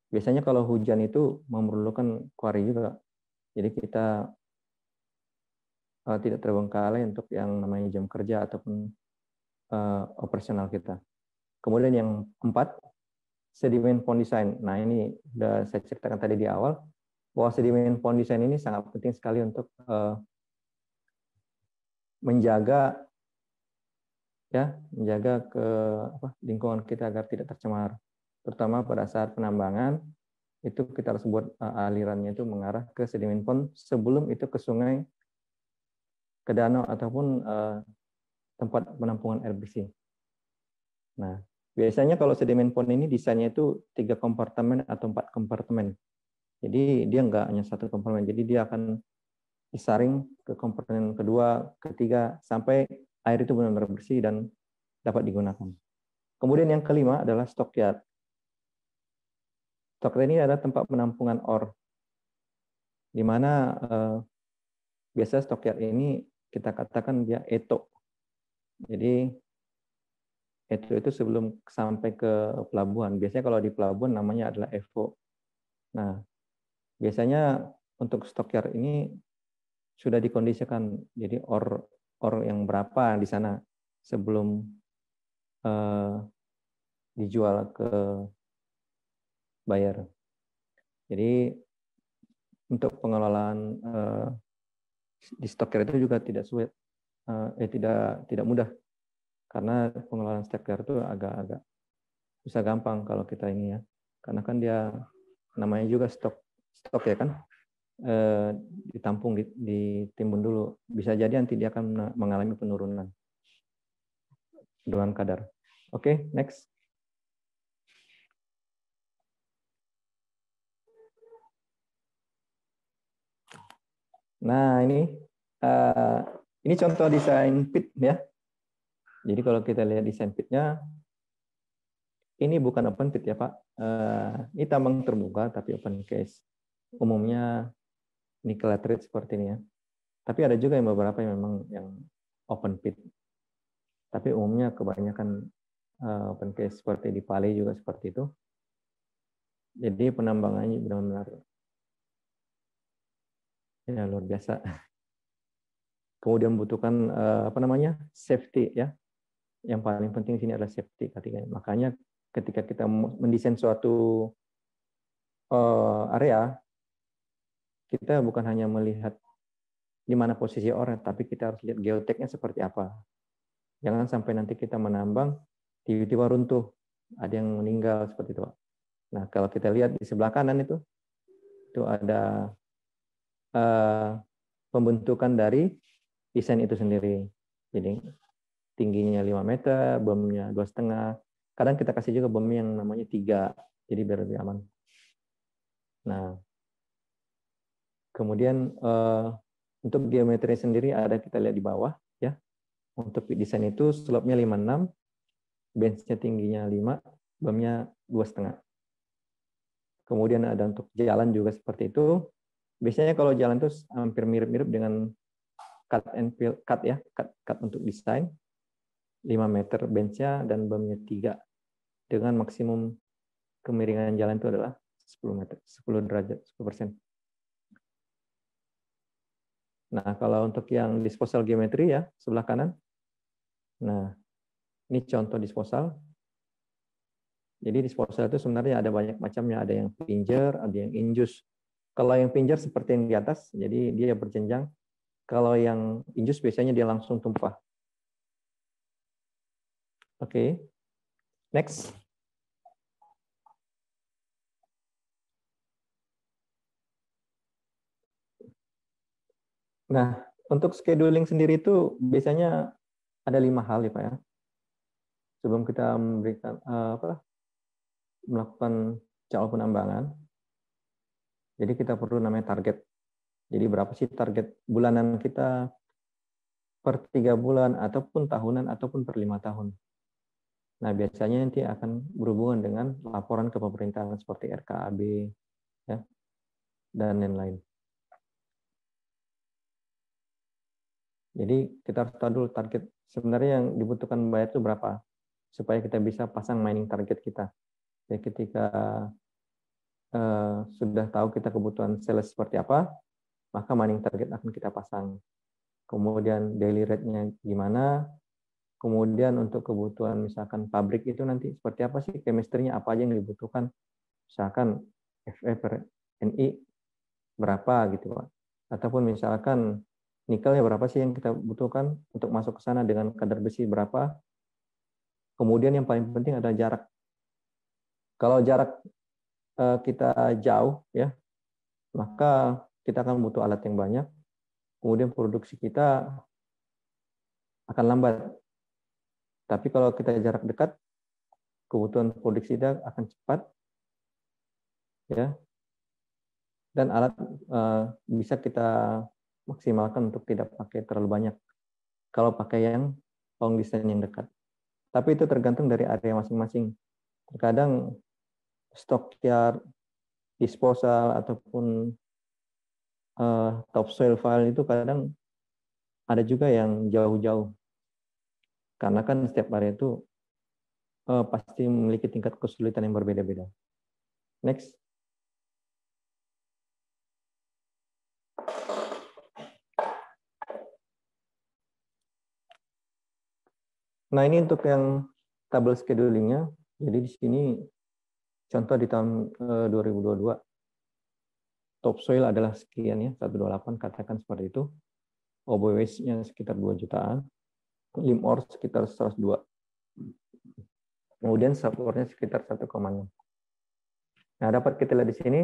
Biasanya kalau hujan itu memerlukan quarry juga. Jadi kita tidak terbengkalai untuk yang namanya jam kerja ataupun operasional kita. Kemudian yang 4, sedimen pond design. Nah, ini sudah saya ceritakan tadi di awal, bahwa sedimen pond design ini sangat penting sekali untuk menjaga lingkungan kita agar tidak tercemar. Terutama pada saat penambangan, itu kita harus buat alirannya itu mengarah ke sedimen pond sebelum itu ke sungai, ke danau ataupun tempat penampungan air bersih. Nah, biasanya kalau sedimen pond ini desainnya itu 3 kompartemen atau 4 kompartemen. Jadi dia nggak hanya 1 kompartemen, jadi dia akan disaring ke kompartemen kedua, ketiga, sampai air itu benar-benar bersih dan dapat digunakan. Kemudian yang kelima adalah stockyard. Stockyard ini adalah tempat penampungan ore, di mana biasa stockyard ini kita katakan dia eto. Jadi itu sebelum sampai ke pelabuhan. Biasanya kalau di pelabuhan namanya adalah EVO. Nah, biasanya untuk stockyard ini sudah dikondisikan. Jadi ore yang berapa di sana sebelum dijual ke buyer. Jadi untuk pengelolaan di stockyard itu juga tidak sulit, tidak mudah. Karena pengelolaan stockyard itu agak bisa gampang kalau kita ini ya. Karena kan dia namanya juga stok ya kan, ditampung, ditimbun dulu. Bisa jadi nanti dia akan mengalami penurunan kadar. Oke, next. Nah, ini contoh desain pit ya. Jadi kalau kita lihat desain pitnya, ini bukan open pit ya Pak. Ini tambang terbuka tapi open case. Umumnya nickel laterite seperti ini ya. Tapi ada juga yang beberapa yang memang yang open pit. Tapi umumnya kebanyakan open case seperti di Pale juga seperti itu. Jadi penambangannya benar-benar ya luar biasa. Kemudian membutuhkan safety ya. Yang paling penting di sini adalah safety ketika. Makanya ketika kita mendesain suatu area, kita bukan hanya melihat di mana posisi orang, tapi kita harus lihat geoteknya seperti apa. Jangan sampai nanti kita menambang, tiba-tiba runtuh, ada yang meninggal seperti itu. Nah, kalau kita lihat di sebelah kanan itu ada pembentukan dari desain itu sendiri. Jadi tingginya 5 meter, bomnya 2,5. Kadang kita kasih juga bom yang namanya 3, jadi biar lebih aman. Nah, kemudian untuk geometri sendiri ada kita lihat di bawah ya. Untuk desain itu slope-nya 56, bench-nya tingginya 5, bomnya 2,5. Kemudian ada untuk jalan juga seperti itu. Biasanya kalau jalan itu hampir mirip-mirip dengan cut and fill, cut untuk desain. 5 meter bench-nya dan bomnya 3. Dengan maksimum kemiringan jalan itu adalah 10 meter, 10 derajat, 10%. Nah, kalau untuk yang disposal geometri ya, sebelah kanan. Nah, ini contoh disposal. Jadi disposal itu sebenarnya ada banyak macamnya, ada yang pinjer, ada yang injus. Kalau yang pinjer seperti yang di atas, jadi dia berjenjang. Kalau yang injus biasanya dia langsung tumpah. Oke. Next. Nah, untuk scheduling sendiri itu biasanya ada 5 hal ya Pak ya. Sebelum kita memberikan melakukan jadwal penambangan, jadi kita perlu namanya target. Jadi berapa sih target bulanan kita per 3 bulan, ataupun tahunan, ataupun per 5 tahun. Nah, biasanya nanti akan berhubungan dengan laporan ke pemerintahan seperti RKAB, ya, dan lain-lain. Jadi kita harus tahu dulu target sebenarnya yang dibutuhkan bayar itu berapa, supaya kita bisa pasang mining target kita. Jadi ketika sudah tahu kita kebutuhan sales seperti apa, maka mining target akan kita pasang. Kemudian daily rate-nya gimana, kemudian untuk kebutuhan misalkan pabrik itu nanti seperti apa sih, chemistry-nya apa aja yang dibutuhkan, misalkan Fe per Ni berapa gitu Pak. Ataupun misalkan nikelnya berapa sih yang kita butuhkan untuk masuk ke sana dengan kadar besi berapa. Kemudian yang paling penting adalah jarak. Kalau jarak kita jauh ya, maka kita akan butuh alat yang banyak. Kemudian produksi kita akan lambat. Tapi kalau kita jarak dekat, kebutuhan produksi kita akan cepat, ya. Dan alat bisa kita maksimalkan untuk tidak pakai terlalu banyak. Kalau pakai yang long distance yang dekat. Tapi itu tergantung dari area masing-masing. Terkadang stockyard, disposal ataupun topsoil file itu kadang ada juga yang jauh-jauh. Karena kan setiap area itu pasti memiliki tingkat kesulitan yang berbeda-beda. Next. Nah, ini untuk yang tabel schedulingnya. Jadi di sini contoh di tahun 2022 topsoil adalah sekian ya, 128 katakan seperti itu. OBWS-nya sekitar 2 jutaan. Lim ore sekitar 102. Kemudian subore-nya sekitar 1,6. Nah, dapat kita lihat di sini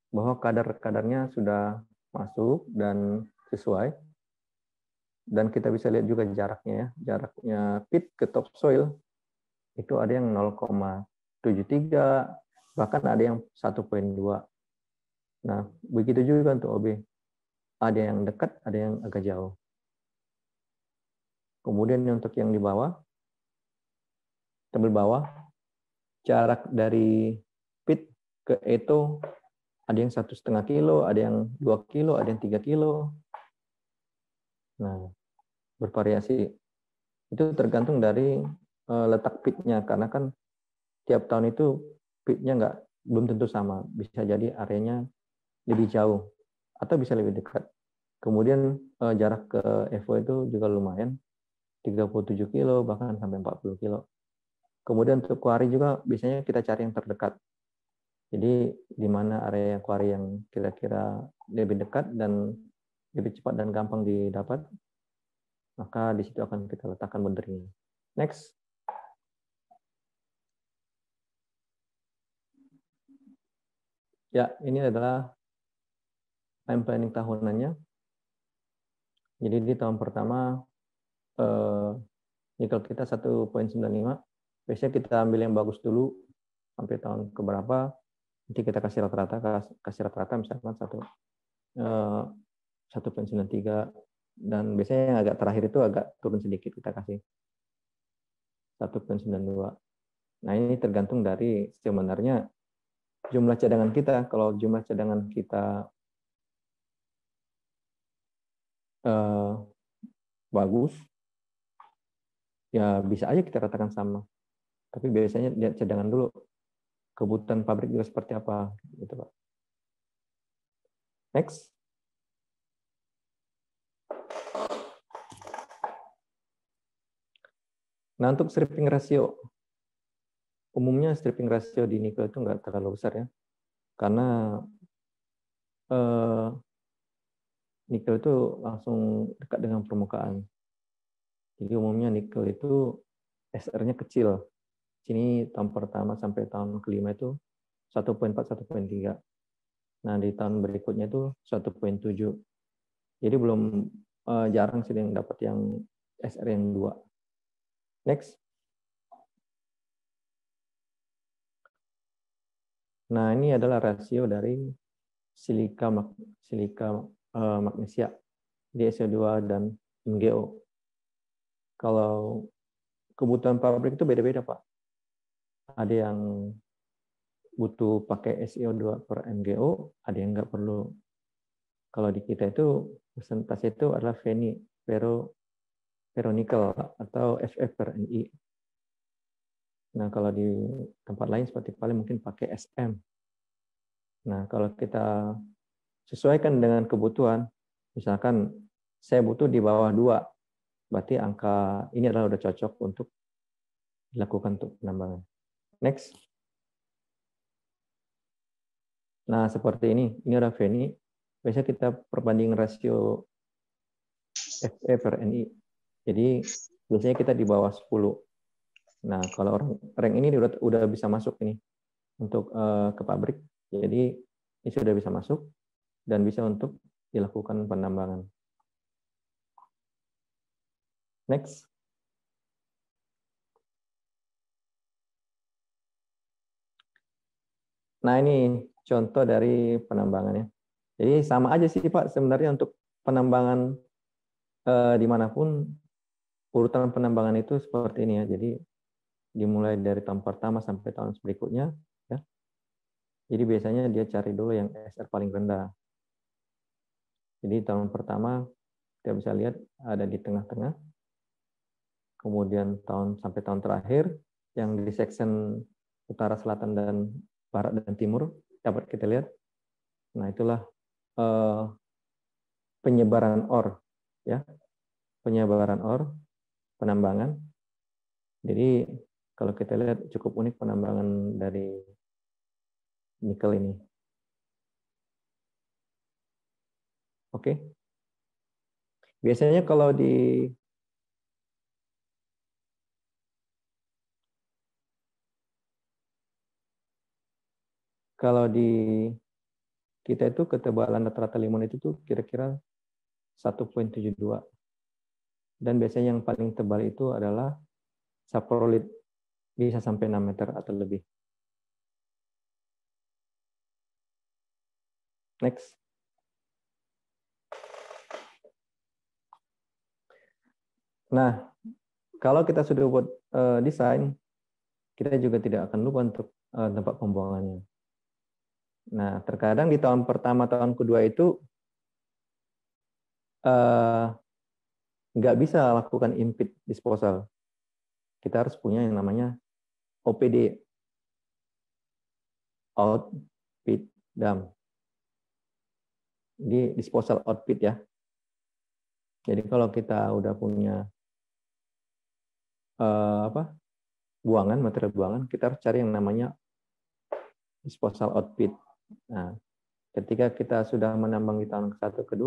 bahwa kadar-kadarnya sudah masuk dan sesuai. dan kita bisa lihat juga jaraknya ya. Jaraknya pit ke topsoil itu ada yang 0,73, bahkan ada yang 1,2. Nah, begitu juga untuk OB. Ada yang dekat, ada yang agak jauh. Kemudian untuk yang di bawah, tabel bawah, jarak dari pit ke eto ada yang 1,5 kilo, ada yang 2 kilo, ada yang 3 kilo. Nah, bervariasi. Itu tergantung dari letak pitnya, karena kan tiap tahun itu pitnya belum tentu sama. Bisa jadi areanya lebih jauh atau bisa lebih dekat. Kemudian jarak ke Evo itu juga lumayan, 37 kilo bahkan sampai 40 kilo. Kemudian untuk quarry juga biasanya kita cari yang terdekat. Jadi di mana area quarry yang kira-kira lebih dekat dan lebih cepat dan gampang didapat, maka di situ akan kita letakkan boundary-nya. Next. Ya, ini adalah time planning tahunannya. Jadi di tahun pertama nikel kita 1,95. Biasanya kita ambil yang bagus dulu sampai tahun keberapa. Nanti kita kasih rata-rata misalkan 1,93, dan biasanya yang agak terakhir itu agak turun sedikit, kita kasih 1,92. Nah, ini tergantung dari sebenarnya jumlah cadangan kita. Kalau jumlah cadangan kita bagus, ya bisa aja kita ratakan sama. Tapi biasanya lihat cadangan dulu, kebutuhan pabrik juga seperti apa, gitu Pak. Next. Nah, untuk stripping ratio, umumnya stripping ratio di nikel itu nggak terlalu besar ya, karena nikel itu langsung dekat dengan permukaan. Jadi umumnya nikel itu SR-nya kecil. Sini tahun pertama sampai tahun kelima itu 1,4, 1,3. Nah, di tahun berikutnya itu 1,7. Jadi belum jarang sih yang dapat yang SR yang 2. Next. Nah, ini adalah rasio dari silika magnesia di SO2 dan MgO. Kalau kebutuhan pabrik itu beda-beda, Pak. Ada yang butuh pakai SiO2 per MgO, ada yang nggak perlu. Kalau di kita itu persentase itu adalah Fe, ferronikel atau Fe per Ni. Nah, kalau di tempat lain seperti Pali mungkin pakai Sm. Nah, kalau kita sesuaikan dengan kebutuhan, misalkan saya butuh di bawah 2, berarti angka ini adalah udah cocok untuk dilakukan untuk penambangan. Next. Nah, seperti ini adalah Fe. Biasanya kita perbandingan rasio Fe per Ni. Jadi biasanya kita di bawah 10. Nah, kalau rank ini udah bisa masuk ini untuk ke pabrik. Jadi ini sudah bisa masuk dan bisa untuk dilakukan penambangan. Next. Nah, ini contoh dari penambangannya. Jadi sama aja sih Pak sebenarnya untuk penambangan dimanapun urutan penambangan itu seperti ini ya. Jadi dimulai dari tahun pertama sampai tahun berikutnya ya. Jadi biasanya dia cari dulu yang SR paling rendah. Jadi tahun pertama kita bisa lihat ada di tengah-tengah. Kemudian sampai tahun terakhir yang di section utara, selatan, dan barat dan timur dapat kita lihat. Nah, itulah penyebaran ore ya. Penyebaran ore, penambangan. Jadi kalau kita lihat cukup unik penambangan dari nikel ini. Oke. Biasanya kalau di kita itu ketebalan rata-rata limon itu tuh kira-kira 1,72. Dan biasanya yang paling tebal itu adalah saprolit, bisa sampai 6 meter atau lebih. Next. Nah, kalau kita sudah buat desain, kita juga tidak akan lupa untuk tempat pembuangannya. Nah, terkadang di tahun pertama, tahun kedua itu nggak bisa lakukan in-pit disposal. Kita harus punya yang namanya OPD, out pit dump. Di disposal out pit ya. Jadi kalau kita udah punya buangan, material buangan, kita harus cari yang namanya disposal out pit. Nah, ketika kita sudah menambang di tahun ke-1, ke-2,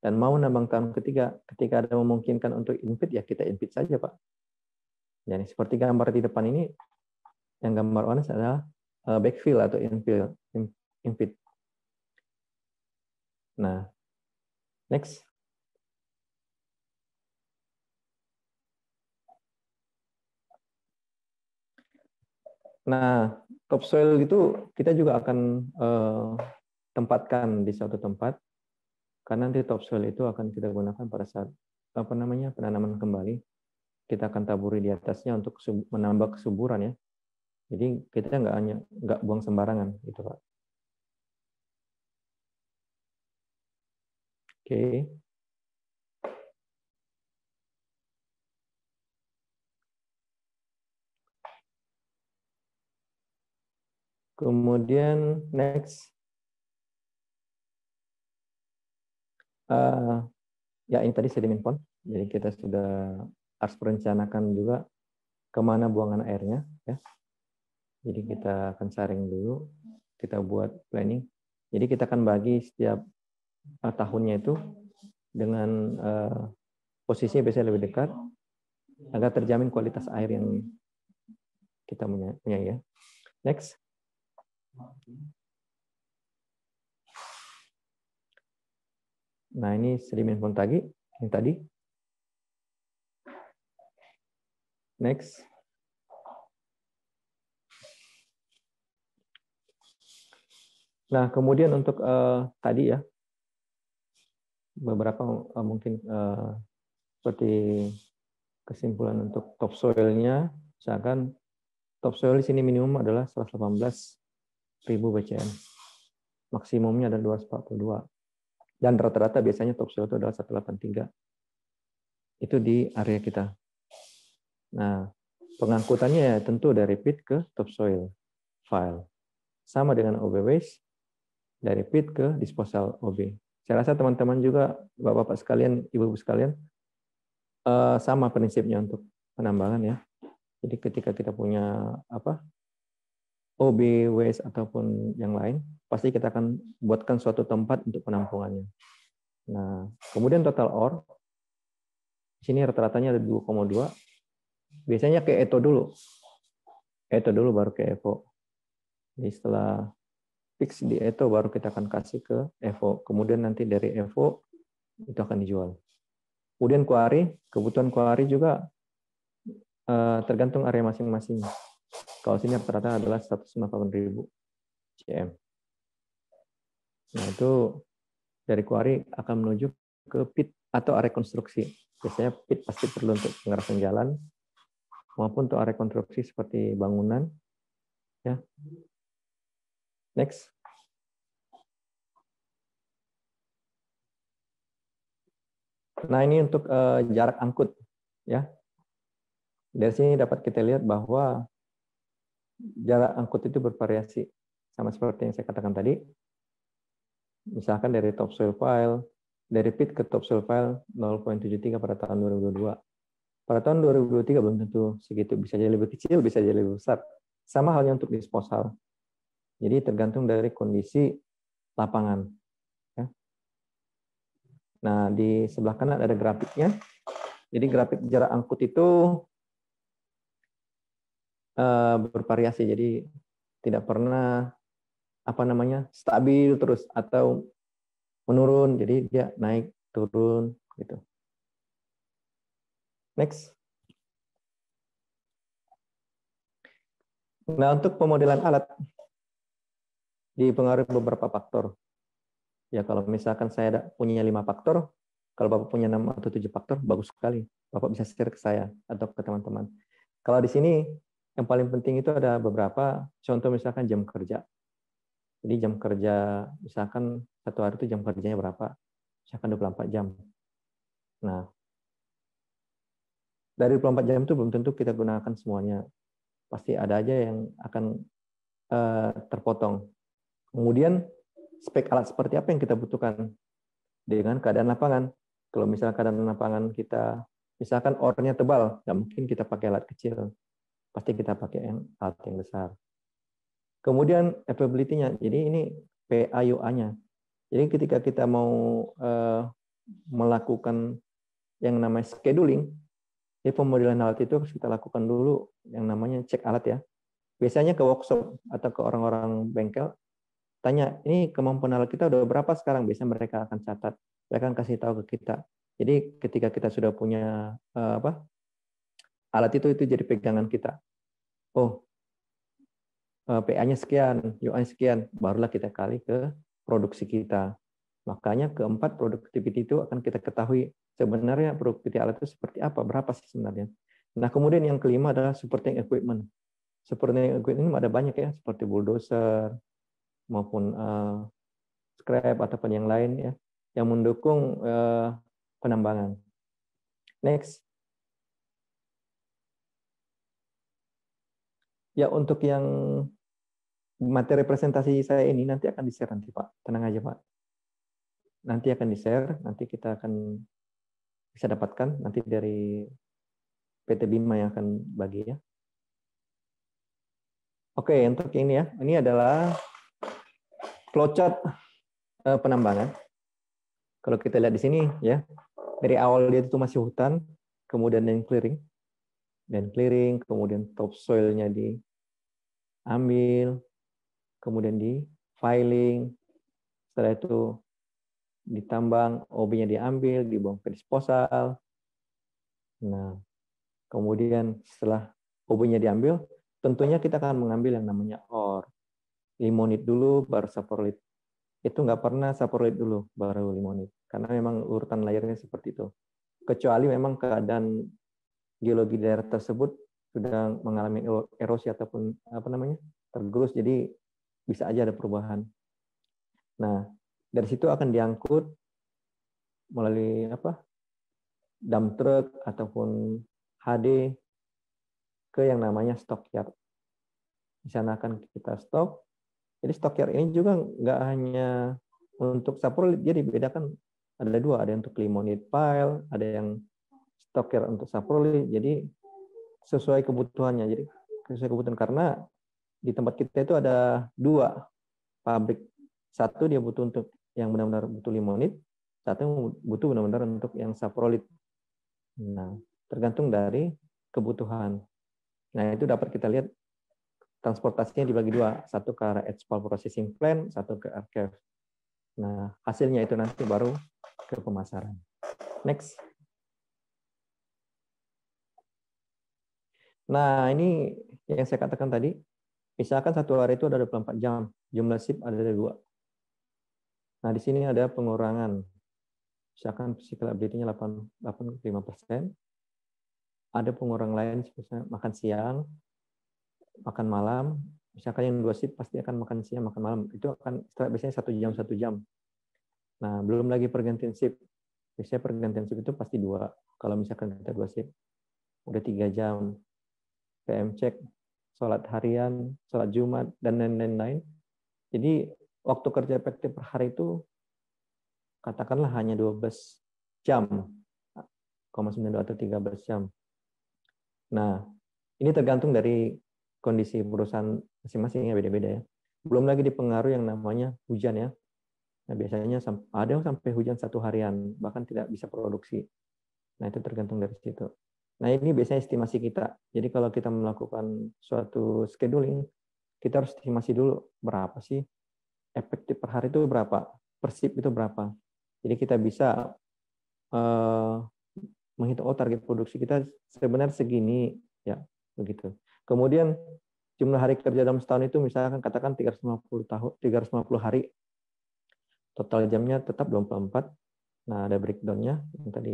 dan mau nambang tahun ketiga, ketika ada memungkinkan untuk in-pit, ya kita in-pit saja, Pak. Jadi seperti gambar di depan ini, yang gambar orange adalah backfill atau in-pit. Nah, next. Nah, topsoil itu kita juga akan tempatkan di suatu tempat, karena nanti topsoil itu akan kita gunakan pada saat penanaman kembali. Kita akan taburi di atasnya untuk menambah kesuburan ya. Jadi kita nggak buang sembarangan gitu Pak. Oke. Kemudian next. Ya ini tadi sedimen pond. Jadi kita sudah harus merencanakan juga kemana buangan airnya. Ya. Jadi kita akan saring dulu, kita buat planning. Jadi kita akan bagi setiap tahunnya itu dengan posisinya biasanya lebih dekat agar terjamin kualitas air yang kita punya ya. Next. Nah ini sedimen pond yang tadi. Next. Nah kemudian untuk tadi ya beberapa mungkin seperti kesimpulan untuk topsoilnya, misalkan topsoil di sini minimum adalah 118.000 BCM, maksimumnya adalah 242, dan rata-rata biasanya topsoil itu adalah 183. Itu di area kita. Nah, pengangkutannya ya tentu dari pit ke topsoil file, sama dengan OB waste dari pit ke disposal OB. Saya rasa teman-teman juga, bapak-bapak sekalian, ibu-ibu sekalian, sama prinsipnya untuk penambangan ya. Jadi ketika kita punya OB, waste ataupun yang lain, pasti kita akan buatkan suatu tempat untuk penampungannya. Nah, kemudian total ore, di sini rata-ratanya ada 2,2. Biasanya ke ETO dulu. ETO dulu baru ke EVO. Jadi setelah fix di ETO baru kita akan kasih ke EVO. Kemudian nanti dari EVO itu akan dijual. Kemudian quarry, kebutuhan quarry juga tergantung area masing-masing. Kalau sini rata-rata adalah 198.000 cm. Nah itu dari quarry akan menuju ke pit atau area konstruksi. Biasanya pit pasti perlu untuk pengerasan jalan maupun untuk area konstruksi seperti bangunan. Ya. Next. Nah ini untuk jarak angkut, ya. Dari sini dapat kita lihat bahwa jarak angkut itu bervariasi, sama seperti yang saya katakan tadi. Misalkan dari topsoil file, dari pit ke topsoil file 0,73 pada tahun 2022. Pada tahun 2023 belum tentu segitu, bisa jadi lebih kecil, bisa jadi lebih besar. Sama halnya untuk disposal. Jadi tergantung dari kondisi lapangan. Nah, di sebelah kanan ada grafiknya. Jadi grafik jarak angkut itu bervariasi. Jadi tidak pernah stabil terus atau menurun. Jadi dia naik turun gitu. Next. Nah, untuk pemodelan alat dipengaruhi beberapa faktor. Ya, kalau misalkan saya punya 5 faktor, kalau Bapak punya 6 atau 7 faktor, bagus sekali. Bapak bisa share ke saya atau ke teman-teman. Kalau di sini, yang paling penting itu ada beberapa, contoh misalkan jam kerja. Jadi jam kerja, misalkan satu hari itu jam kerjanya berapa? Misalkan 24 jam. Nah, dari 24 jam itu belum tentu kita gunakan semuanya. Pasti ada aja yang akan terpotong. Kemudian spek alat seperti apa yang kita butuhkan dengan keadaan lapangan. Kalau misalnya keadaan lapangan kita, misalkan ornya tebal, nggak mungkin kita pakai alat kecil. Pasti kita pakai alat yang besar. Kemudian availability-nya, jadi ini PAYUA-nya. Jadi ketika kita mau melakukan yang namanya scheduling, di pemodelan alat itu harus kita lakukan dulu yang namanya cek alat ya. Biasanya ke workshop atau ke orang-orang bengkel, tanya, ini kemampuan alat kita udah berapa sekarang? Biasanya mereka akan catat, mereka akan kasih tahu ke kita. Jadi ketika kita sudah punya alat itu jadi pegangan kita. Oh, PA-nya sekian, UI sekian, barulah kita kali ke produksi kita. Makanya keempat, productivity itu akan kita ketahui sebenarnya produktivitas alat itu seperti apa, berapa sih sebenarnya. Nah, kemudian yang kelima adalah supporting equipment. Supporting equipment ada banyak ya, seperti bulldozer maupun scrap ataupun yang lain ya, yang mendukung penambangan. Next. Ya, untuk yang materi presentasi saya ini nanti akan di-share nanti, Pak. Tenang aja, Pak. Nanti akan di-share, nanti kita akan bisa dapatkan nanti dari PT Bima yang akan bagi ya. Oke, untuk ini ya, ini adalah flowchart penambangan. Kalau kita lihat di sini ya, dari awal dia itu masih hutan, kemudian dan clearing, kemudian topsoil-nya diambil, kemudian di filing, setelah itu ditambang, OB-nya diambil, dibuang ke disposal. Nah, kemudian setelah OB-nya diambil, tentunya kita akan mengambil yang namanya ore. Limonit dulu, baru saprolit. Itu nggak pernah saprolit dulu, baru limonit. Karena memang urutan layarnya seperti itu. Kecuali memang keadaan geologi daerah tersebut sudah mengalami erosi ataupun tergerus, jadi bisa aja ada perubahan. Nah, dari situ akan diangkut melalui dump truck ataupun HD ke yang namanya stockyard. Di sana akan kita stok. Jadi stockyard ini juga nggak hanya untuk saprolit, jadi dibedakan ada dua, ada untuk limonite pile, ada yang stockyard untuk saprolit. Jadi sesuai kebutuhannya. Jadi sesuai kebutuhan, karena di tempat kita itu ada dua pabrik. Satu dia butuh untuk yang benar-benar butuh limonit, satu butuh benar-benar untuk yang saprolit. Nah, tergantung dari kebutuhan. Nah, itu dapat kita lihat transportasinya dibagi dua, satu ke arah Edgepal Processing Plant, satu ke Archive. Nah, hasilnya itu nanti baru ke pemasaran. Next. Nah, ini yang saya katakan tadi, misalkan satu hari itu ada 24 jam, jumlah shift ada 2. Nah, di sini ada pengurangan. Misalkan physical ability-nya 85%. Ada pengurangan lain, misalnya makan siang, makan malam. Misalkan yang 2 shift pasti akan makan siang, makan malam. Itu akan biasanya 1 jam. Nah, belum lagi pergantian shift. Biasanya pergantian shift itu pasti 2. Kalau misalkan kita 2 shift, udah 3 jam. PM cek, sholat harian, sholat Jumat, dan lain-lain. Jadi waktu kerja efektif per hari itu katakanlah hanya 12 jam, 0,92 atau 13 jam. Nah, ini tergantung dari kondisi perusahaan masing-masing, ya beda-beda ya. Belum lagi dipengaruhi yang namanya hujan ya. Nah, biasanya ada yang sampai hujan 1 harian, bahkan tidak bisa produksi. Nah, itu tergantung dari situ. Nah, ini biasanya estimasi kita. Jadi kalau kita melakukan suatu scheduling, kita harus estimasi dulu berapa sih efektif per hari itu berapa, per shift itu berapa. Jadi kita bisa menghitung target produksi kita sebenarnya segini, ya begitu. Kemudian jumlah hari kerja dalam setahun itu misalkan katakan 350 hari, total jamnya tetap 24. Nah, ada breakdown-nya. Yang tadi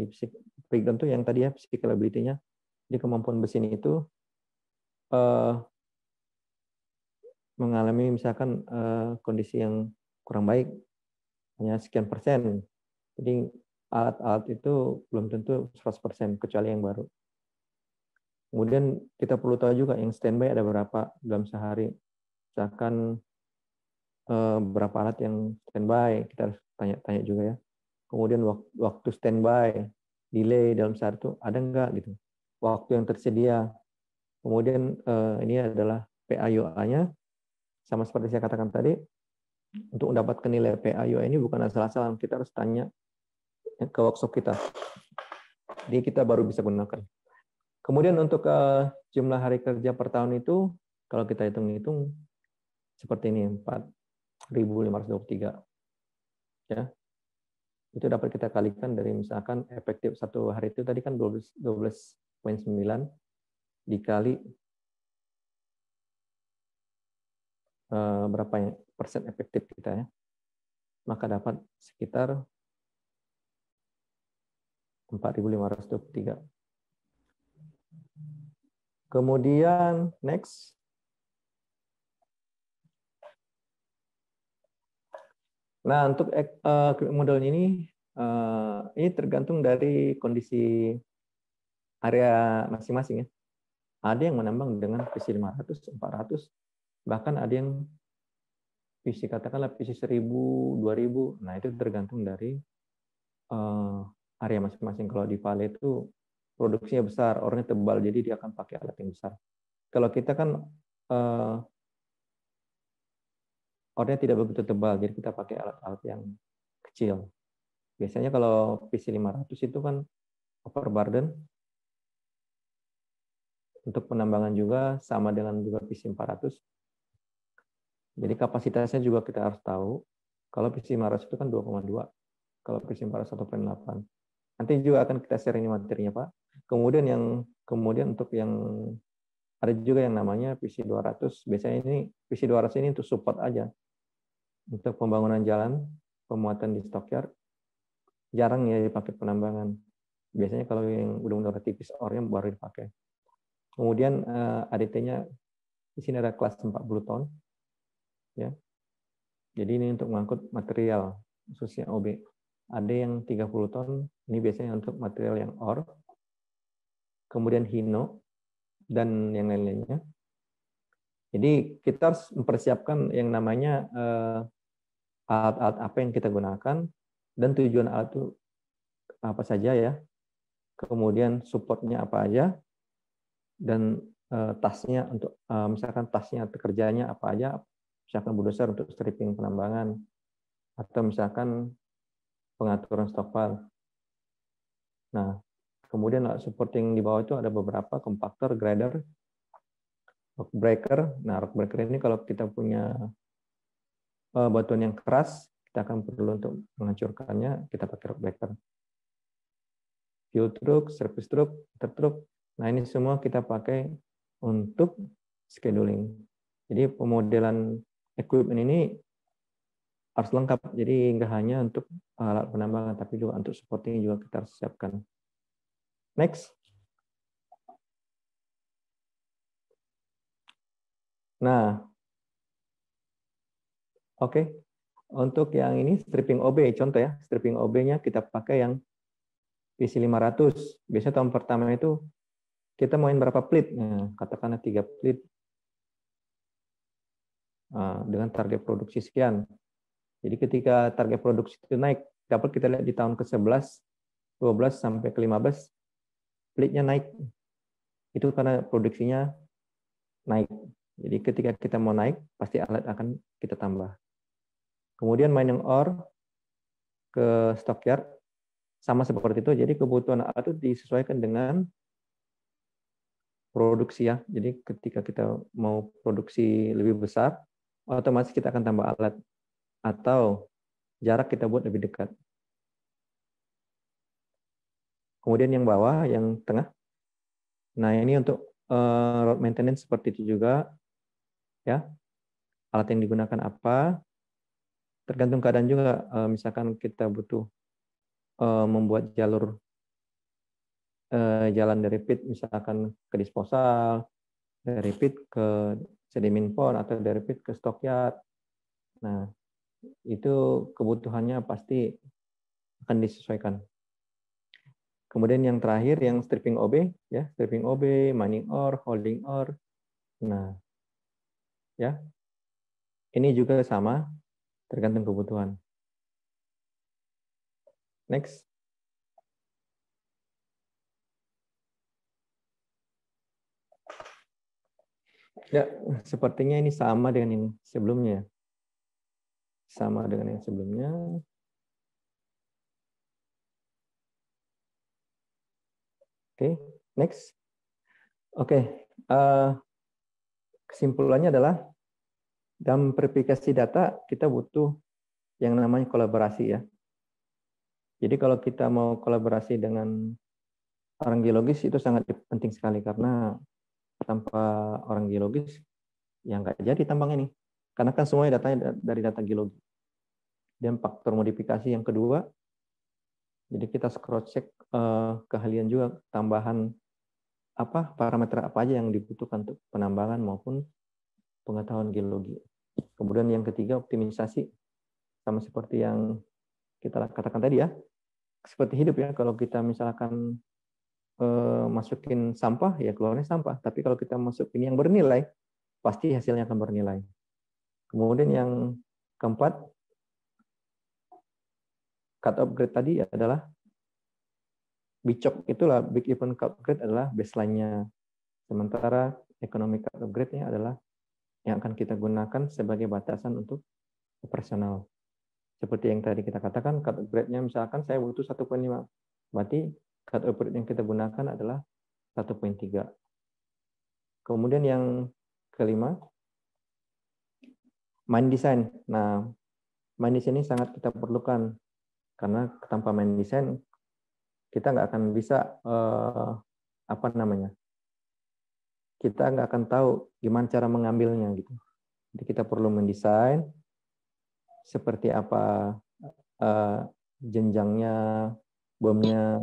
breakdown tuh yang tadi ya physical ability-nya. Jadi kemampuan besi itu mengalami misalkan kondisi yang kurang baik, hanya sekian persen. Jadi alat-alat itu belum tentu 100% kecuali yang baru. Kemudian kita perlu tahu juga yang standby ada berapa dalam sehari. Misalkan berapa alat yang standby, kita harus tanya-tanya juga ya. Kemudian waktu standby, delay dalam sehari itu ada enggak gitu. Waktu yang tersedia. Kemudian ini adalah PAYUA-nya. Sama seperti saya katakan tadi, untuk mendapatkan nilai PAYUA ini bukan asal-asalan, kita harus tanya ke workshop kita. Jadi kita baru bisa gunakan. Kemudian untuk jumlah hari kerja per tahun itu, kalau kita hitung-hitung seperti ini, 4.523. Ya. Itu dapat kita kalikan dari misalkan efektif satu hari itu tadi kan 12,9 dikali berapa ya, persen efektif kita ya. Maka dapat sekitar 4.523. Kemudian next. Nah, untuk model ini tergantung dari kondisi area masing-masing ya. Ada yang menambang dengan PC 500, 400, bahkan ada yang PC katakanlah PC 1000, 2000. Nah, itu tergantung dari area masing-masing. Kalau di Vale itu produksinya besar, orangnya tebal, jadi dia akan pakai alat yang besar. Kalau kita kan orangnya tidak begitu tebal, jadi kita pakai alat-alat yang kecil. Biasanya kalau PC 500 itu kan overburden. Untuk penambangan juga sama dengan juga PC 400. Jadi kapasitasnya juga kita harus tahu. Kalau PC 500 itu kan 2,2. Kalau PC 400 1,8. Nanti juga akan kita share ini materinya, Pak. Kemudian untuk yang ada juga yang namanya PC 200. Biasanya ini PC 200 ini untuk support aja. Untuk pembangunan jalan, pemuatan di stockyard, jarang ya dipakai penambangan. Biasanya kalau yang udah tipis ornya baru dipakai. Kemudian ADT-nya di sini ada kelas 40 ton. Ya. Jadi ini untuk mengangkut material, khususnya OB. Ada yang 30 ton, ini biasanya untuk material yang ore. Kemudian hino, dan yang lain-lainnya. Jadi kita harus mempersiapkan yang namanya alat-alat apa yang kita gunakan, dan tujuan alat itu apa saja ya. Kemudian supportnya apa aja, dan tasnya untuk misalkan tasnya atau kerjanya apa aja. Misalkan bulldozer untuk stripping penambangan, atau misalkan pengaturan stockpile. Nah, kemudian supporting di bawah itu ada beberapa kompaktor, grader, rock breaker. Nah, rock breaker ini kalau kita punya batuan yang keras, kita akan perlu untuk menghancurkannya, kita pakai rock breaker. Fuel truck, service truck, water truck. Nah, ini semua kita pakai untuk scheduling. Jadi pemodelan equipment ini harus lengkap, jadi nggak hanya untuk alat penambangan, tapi juga untuk supporting juga kita harus siapkan. Next. Nah, oke. Untuk yang ini stripping OB, contoh ya, stripping OB-nya kita pakai yang PC 500. Biasanya tahun pertama itu kita mauin berapa plit? Nah, katakanlah 3 plit. Dengan target produksi sekian. Jadi ketika target produksi itu naik, dapat kita lihat di tahun ke-11, 12 sampai ke-15, plitnya naik. Itu karena produksinya naik. Jadi ketika kita mau naik, pasti alat akan kita tambah. Kemudian mining ore ke stockyard, sama seperti itu. Jadi kebutuhan alat itu disesuaikan dengan produksi ya. Jadi ketika kita mau produksi lebih besar, otomatis kita akan tambah alat. Atau jarak kita buat lebih dekat. Kemudian yang bawah, yang tengah. Nah, ini untuk road maintenance seperti itu juga. Ya, alat yang digunakan apa, tergantung keadaan juga. Misalkan kita butuh membuat jalan dari pit misalkan ke disposal, dari pit ke sedimen pond, atau dari pit ke stockyard. Nah, itu kebutuhannya pasti akan disesuaikan. Kemudian yang terakhir yang stripping OB, ya, stripping OB, mining ore, holding ore. Nah, ya, ini juga sama, tergantung kebutuhan. Next. Ya, sepertinya ini sama dengan yang sebelumnya. Sama dengan yang sebelumnya. Oke, next. Oke, kesimpulannya adalah dalam verifikasi data kita butuh yang namanya kolaborasi, ya. Jadi kalau kita mau kolaborasi dengan orang geologis itu sangat penting sekali, karena tanpa orang geologis ya nggak jadi tambang ini, karena kan semuanya datanya dari data geologi. Dan faktor modifikasi yang kedua, jadi kita cross check keahlian juga, tambahan apa parameter apa aja yang dibutuhkan untuk penambangan maupun pengetahuan geologi. Kemudian yang ketiga, optimisasi, sama seperti yang kita katakan tadi, ya, seperti hidup, ya. Kalau kita misalkan masukin sampah, ya keluarnya sampah. Tapi kalau kita masukin yang bernilai, pasti hasilnya akan bernilai. Kemudian yang keempat, cut off grade tadi adalah BICOG, itulah big event cut off grade adalah baseline-nya. Sementara economic cut off grade-nya adalah yang akan kita gunakan sebagai batasan untuk operasional. Seperti yang tadi kita katakan, cut off grade-nya misalkan saya butuh 1,5. Berarti cut off grade yang kita gunakan adalah 1,3. Kemudian yang kelima, mine design. Nah, mine design ini sangat kita perlukan, karena tanpa mine design kita nggak akan bisa kita nggak akan tahu gimana cara mengambilnya, gitu. Jadi kita perlu mendesain seperti apa jenjangnya, bomnya,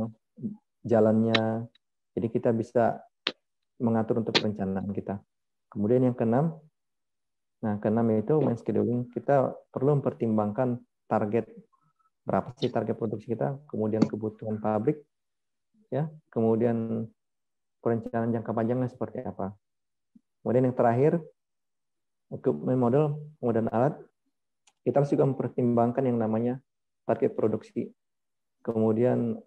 jalannya. Jadi kita bisa mengatur untuk perencanaan kita. Kemudian yang keenam, itu main scheduling. Kita perlu mempertimbangkan target, berapa sih target produksi kita, kemudian kebutuhan pabrik, ya, kemudian perencanaan jangka panjangnya seperti apa. Kemudian yang terakhir, equipment model, pengadaan alat, kita harus juga mempertimbangkan yang namanya target produksi. Kemudian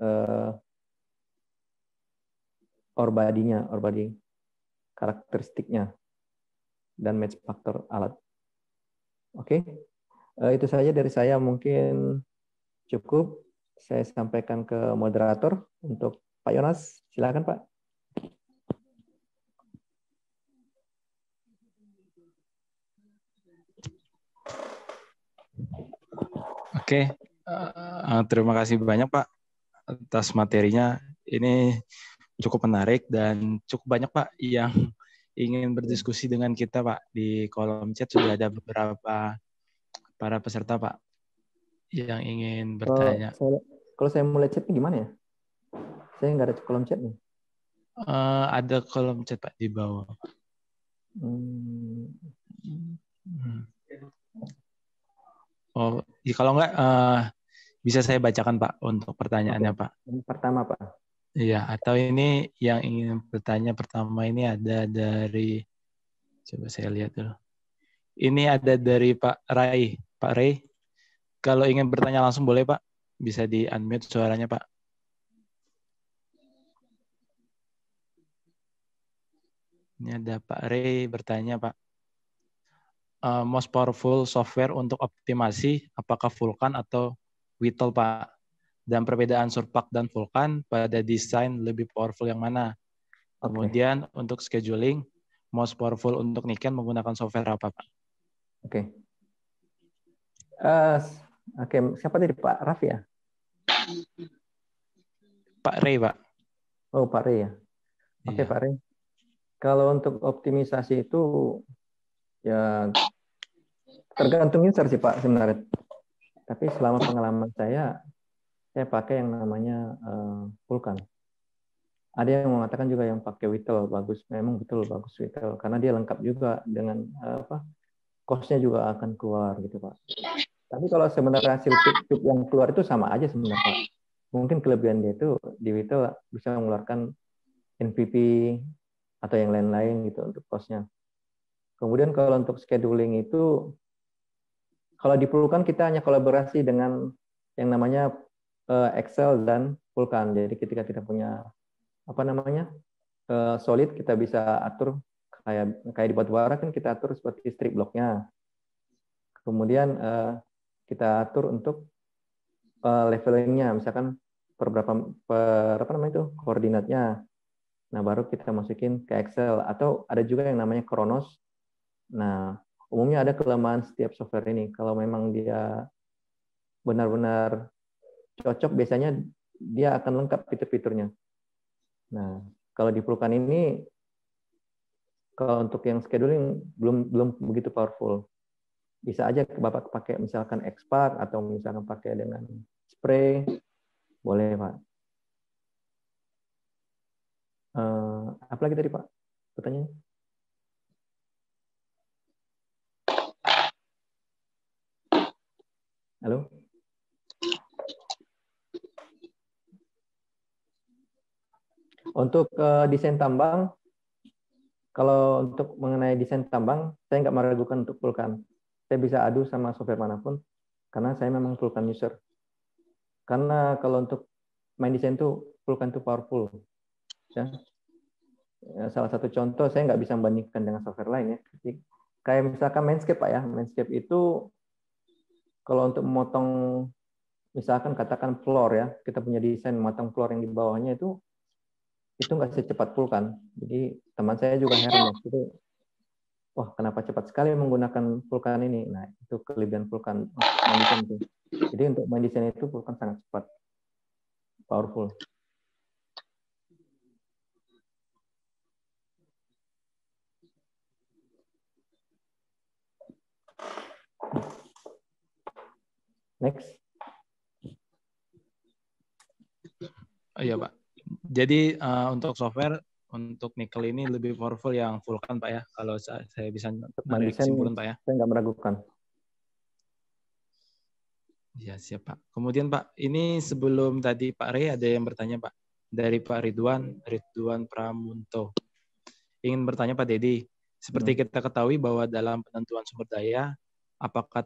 ore body karakteristiknya, dan match faktor alat. Oke, itu saja dari saya, mungkin cukup. Saya sampaikan ke moderator untuk Pak Yonas. Silakan, Pak. Oke, terima kasih banyak Pak atas materinya. Ini cukup menarik dan cukup banyak Pak yang ingin berdiskusi dengan kita Pak. Di kolom chat sudah ada beberapa para peserta Pak yang ingin bertanya. Kalau saya mulai chatnya gimana ya? Saya nggak ada kolom chat nih. Ada kolom chat Pak di bawah. Oh, ya kalau nggak bisa saya bacakan Pak untuk pertanyaannya Pak. Yang pertama Pak. Iya, atau ini yang ingin bertanya pertama ini ada dari, coba saya lihat dulu. Ini ada dari Pak Ray. Pak Ray, kalau ingin bertanya langsung boleh Pak, bisa di-unmute suaranya Pak. Ini ada Pak Ray bertanya Pak. Most powerful software untuk optimasi, apakah Vulkan atau Whittle Pak? Dan perbedaan Surpak dan Vulkan pada desain lebih powerful yang mana? Kemudian untuk scheduling, most powerful untuk Niken menggunakan software apa Pak? Oke, siapa tadi Pak Raffi ya? Pak Ray Pak. Oh, Pak Rey ya. Oke, Iya. Pak Rey. Kalau untuk optimisasi itu ya tergantung user sih Pak sebenarnya. Tapi selama pengalaman saya pakai yang namanya Vulkan. Ada yang mengatakan juga yang pakai Whittle bagus, memang betul bagus Whittle karena dia lengkap juga dengan cost-nya juga akan keluar gitu Pak. Tapi kalau sebenarnya hasil pip yang keluar itu sama aja sebenarnya Pak. Mungkin kelebihan dia itu di Whittle bisa mengeluarkan NPP atau yang lain-lain gitu untuk cost-nya. Kemudian kalau untuk scheduling itu kalau diperlukan kita hanya kolaborasi dengan yang namanya Excel dan Vulkan. Jadi ketika kita punya solid kita bisa atur kayak di batubara kan kita atur seperti strip blocknya. Kemudian kita atur untuk levelingnya, misalkan koordinatnya. Nah baru kita masukin ke Excel atau ada juga yang namanya Kronos. Nah umumnya ada kelemahan setiap software ini. Kalau memang dia benar-benar cocok, biasanya dia akan lengkap fitur-fiturnya. Nah kalau diperlukan ini, kalau untuk yang scheduling belum begitu powerful. Bisa aja Bapak pakai misalkan Xpack atau misalkan pakai dengan Spray, boleh Pak. Apa lagi tadi Pak pertanyaannya? Halo? Untuk desain tambang, kalau untuk mengenai desain tambang, saya nggak meragukan untuk Vulkan. Saya bisa adu sama software manapun, karena saya memang Vulkan user. Karena kalau untuk main desain itu, Vulkan itu powerful. Ya. Salah satu contoh, saya nggak bisa membandingkan dengan software lain. Ya. Kayak misalkan Mainscape, Pak ya. Mainscape itu, kalau untuk memotong, misalkan katakan floor ya, kita punya desain memotong floor yang di bawahnya itu nggak secepat Vulkan. Jadi teman saya juga heran waktu itu, wah kenapa cepat sekali menggunakan Vulkan ini. Nah itu kelebihan Vulkan untuk main desain itu. Jadi untuk main desain itu Vulkan sangat cepat, powerful. Next. Iya Pak. Jadi untuk software untuk nikel ini lebih powerful yang Vulkan Pak ya. Kalau saya bisa narik kesimpulan Pak ya. Saya nggak meragukan. Ya siap Pak. Kemudian Pak, ini sebelum tadi Pak Rey ada yang bertanya Pak dari Pak Ridwan Pramunto. Ingin bertanya Pak Dedi, seperti kita ketahui bahwa dalam penentuan sumber daya, apakah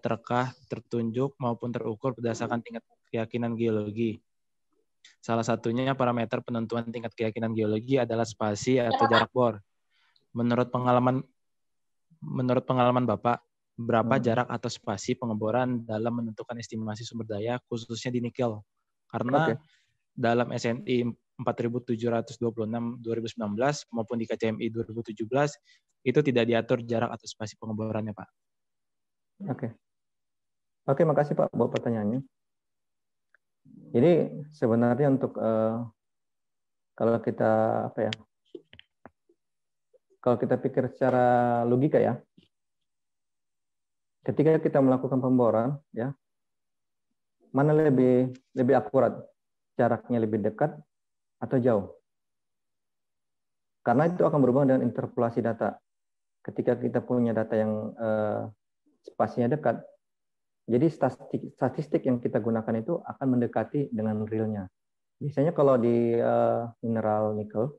tertunjuk maupun terukur berdasarkan tingkat keyakinan geologi. Salah satunya parameter penentuan tingkat keyakinan geologi adalah spasi atau jarak bor. Menurut pengalaman Bapak, berapa jarak atau spasi pengeboran dalam menentukan estimasi sumber daya khususnya di nikel? Karena dalam SNI 4726 2019 maupun di KCMI 2017 itu tidak diatur jarak atau spasi pengeborannya, Pak. Oke, makasih Pak buat pertanyaannya. Jadi sebenarnya untuk kalau kita kalau kita pikir secara logika ya, ketika kita melakukan pemboran ya, mana lebih akurat, jaraknya lebih dekat atau jauh? Karena itu akan berhubungan dengan interpolasi data. Ketika kita punya data yang spasinya dekat, jadi statistik yang kita gunakan itu akan mendekati dengan realnya. Biasanya kalau di mineral nikel,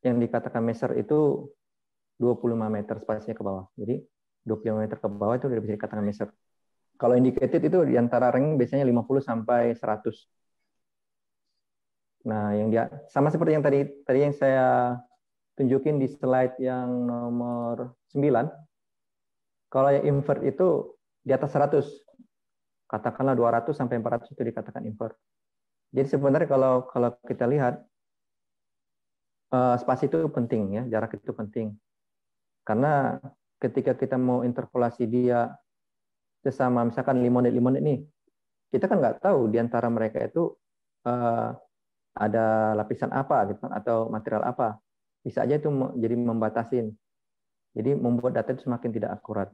yang dikatakan measure itu 25 meter spasinya ke bawah. Jadi 25 meter ke bawah itu bisa dikatakan measure. Kalau indicated itu di antara ranking biasanya 50 sampai 100. Nah, yang dia sama seperti yang tadi yang saya tunjukin di slide yang nomor 9. Kalau yang invert itu di atas 100. Katakanlah 200 sampai 400 itu dikatakan invert. Jadi sebenarnya kalau kita lihat spasi itu penting ya, jarak itu penting. Karena ketika kita mau interpolasi dia sesama misalkan limonit nih, kita kan nggak tahu di antara mereka itu ada lapisan apa gitu atau material apa. Bisa aja itu jadi membatasin. Jadi membuat data itu semakin tidak akurat.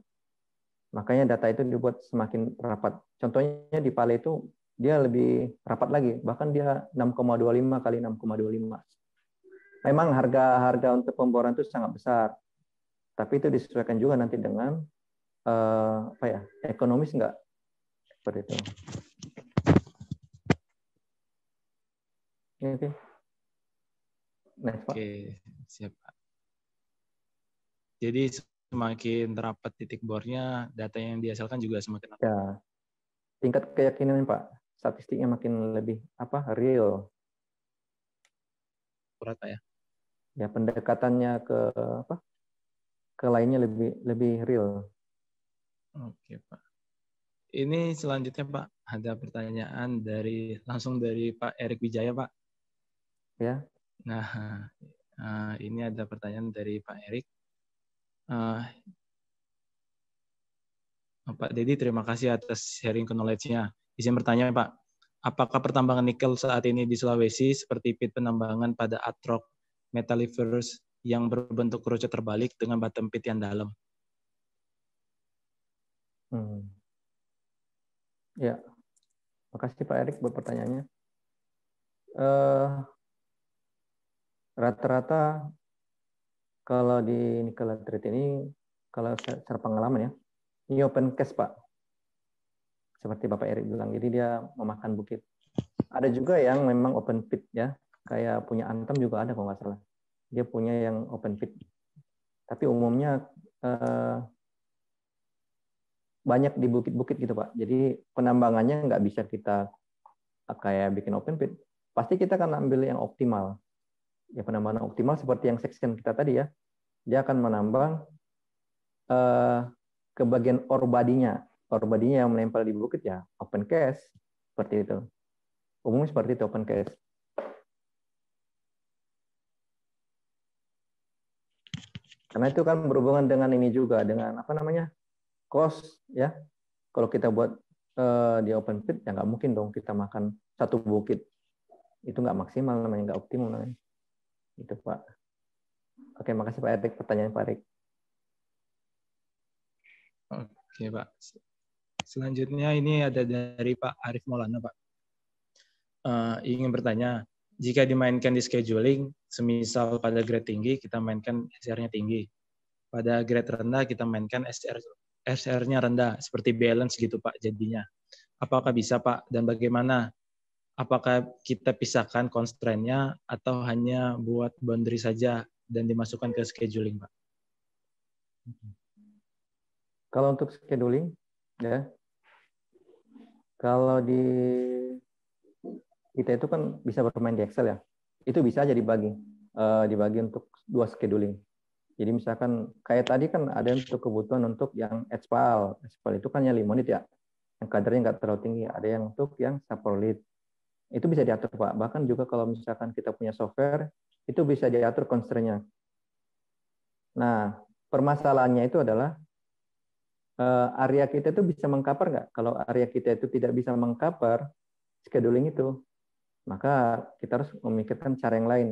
Makanya data itu dibuat semakin rapat. Contohnya di Pale itu dia lebih rapat lagi, bahkan dia 6,25 kali 6,25. Memang harga untuk pemboran itu sangat besar, tapi itu disesuaikan juga nanti dengan ekonomis enggak seperti itu. Oke. Next, Pak. Oke, siap Pak. Jadi semakin rapat titik bornya, data yang dihasilkan juga semakin rapat. Ya, tingkat keyakinan Pak, statistiknya makin lebih real. Akurat Pak ya. Ya, pendekatannya ke lainnya lebih real. Oke Pak. Ini selanjutnya Pak, ada pertanyaan langsung dari Pak Erik Wijaya Pak. Ya. Nah, ini ada pertanyaan dari Pak Erik. Pak Dedi, terima kasih atas sharing knowledge-nya. Izin bertanya Pak, apakah pertambangan nikel saat ini di Sulawesi seperti pit penambangan pada Atrok Metalliferous yang berbentuk kerucut terbalik dengan bottom pit yang dalam? Ya, makasih Pak Erik buat pertanyaannya. Rata-rata kalau di nikel laterite ini, kalau secara pengalaman ya, ini open cast Pak. Seperti Bapak Erik bilang, jadi dia memakan bukit. Ada juga yang memang open pit ya, kayak punya Antam juga ada kalau nggak salah. Dia punya yang open pit. Tapi umumnya banyak di bukit-bukit gitu Pak. Jadi penambangannya nggak bisa kita kayak bikin open pit. Pasti kita akan ambil yang optimal. Ya penambangan optimal seperti yang section kita tadi ya. Dia akan menambang ke bagian ore body-nya. Ore body-nya yang menempel di bukit ya open cast seperti itu. Umumnya seperti itu open cast. Karena itu kan berhubungan dengan ini juga dengan cost ya. Kalau kita buat di open pit ya nggak mungkin dong kita makan satu bukit, itu nggak maksimal namanya, nggak optimal namanya. Itu Pak. Oke, makasih Pak Erik, pertanyaan Pak Erik. Oke Pak. Selanjutnya ini ada dari Pak Arif Maulana Pak. Ingin bertanya, jika dimainkan di scheduling, semisal pada grade tinggi kita mainkan SR-nya tinggi, pada grade rendah kita mainkan SR-nya rendah, seperti balance gitu Pak jadinya. Apakah bisa Pak? Dan bagaimana? Apakah kita pisahkan constraint-nya atau hanya buat boundary saja dan dimasukkan ke scheduling Pak? Kalau untuk scheduling, ya, kalau di kita itu kan bisa bermain di Excel ya. Itu bisa aja dibagi untuk dua scheduling. Jadi misalkan kayak tadi kan ada untuk kebutuhan untuk yang HPAL. HPAL itu kan yang limonit ya. Yang kadarnya nggak terlalu tinggi. Ada yang untuk yang saprolit. Itu bisa diatur Pak. Bahkan juga kalau misalkan kita punya software, itu bisa diatur constraint-nya. Nah, permasalahannya itu adalah area kita itu bisa mengcover nggak? Kalau area kita itu tidak bisa mengcover scheduling itu, maka kita harus memikirkan cara yang lain.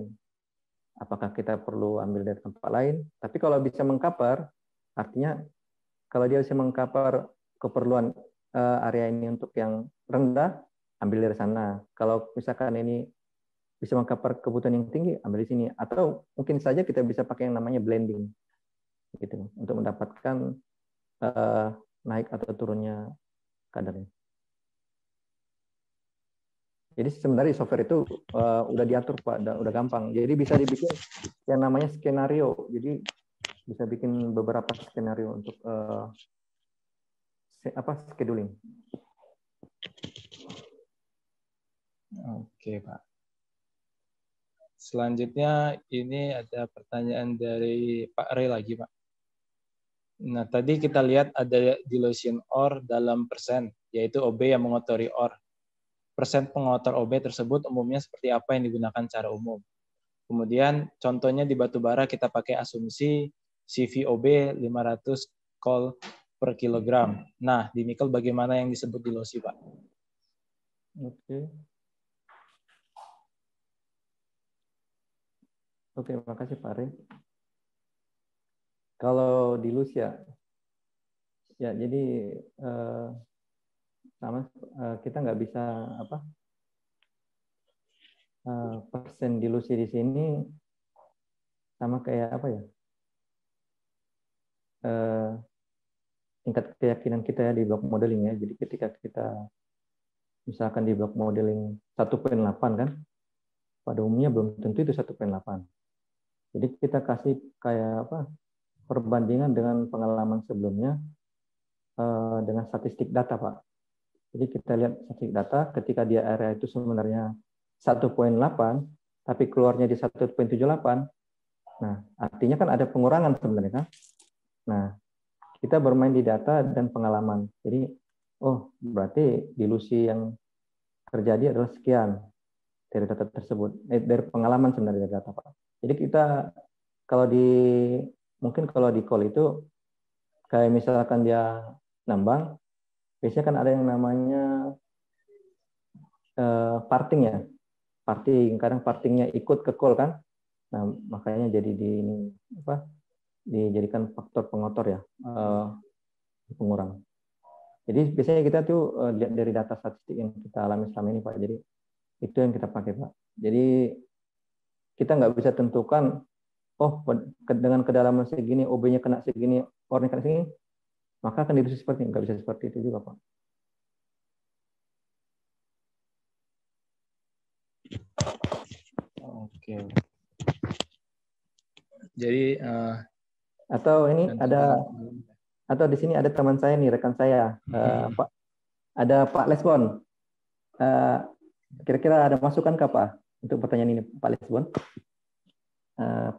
Apakah kita perlu ambil dari tempat lain? Tapi kalau bisa mengcover, artinya kalau dia bisa mengcover keperluan area ini untuk yang rendah, ambil dari sana. Kalau misalkan ini bisa mengcover kebutuhan yang tinggi, ambil di sini. Atau mungkin saja kita bisa pakai yang namanya blending, gitu, untuk mendapatkan naik atau turunnya kadarnya. Jadi sebenarnya software itu udah diatur Pak, udah gampang. Jadi bisa dibikin yang namanya skenario. Jadi bisa bikin beberapa skenario untuk scheduling. Oke Pak. Selanjutnya ini ada pertanyaan dari Pak Ray lagi Pak. Nah tadi kita lihat ada dilution ore dalam persen, yaitu OB yang mengotori ore. Persen pengotor OB tersebut umumnya seperti apa yang digunakan secara umum. Kemudian contohnya di batu bara kita pakai asumsi CVOB 500 kol per kilogram. Nah, di nikel bagaimana yang disebut dilusi, Pak? Oke. Oke, makasih Pak Re. Kalau di Lucia, ya jadi sama kita nggak bisa persen dilusi di sini sama kayak apa ya, tingkat keyakinan kita ya di block modeling ya. Jadi ketika kita misalkan di block modeling 1.8 kan, pada umumnya belum tentu itu 1.8. Jadi kita kasih kayak apa, perbandingan dengan pengalaman sebelumnya dengan statistik data, Pak. Jadi kita lihat statistik data ketika dia area itu sebenarnya 1.8, tapi keluarnya di 1.78. Nah, artinya kan ada pengurangan sebenarnya kan. Nah, kita bermain di data dan pengalaman. Jadi, oh berarti dilusi yang terjadi adalah sekian dari data tersebut, dari pengalaman sebenarnya dari data, Pak. Jadi kita mungkin kalau di call itu kayak misalkan dia nambang, biasanya kan ada yang namanya parting ya, kadang partingnya ikut ke call kan. Nah makanya jadi dijadikan faktor pengotor ya, pengurang. Jadi biasanya kita tuh lihat dari data statistik yang kita alami selama ini, Pak. Jadi itu yang kita pakai, Pak. Jadi kita nggak bisa tentukan, oh dengan kedalaman segini, OB-nya kena segini, orangnya kena segini, maka akan dilusi seperti ini. Nggak bisa seperti itu juga, Pak. Oke. Jadi atau ini atau di sini ada teman saya nih, rekan saya, Pak. Ada Pak Lesbon. Kira-kira ada masukan kah, Pak, untuk pertanyaan ini, Pak Lesbon?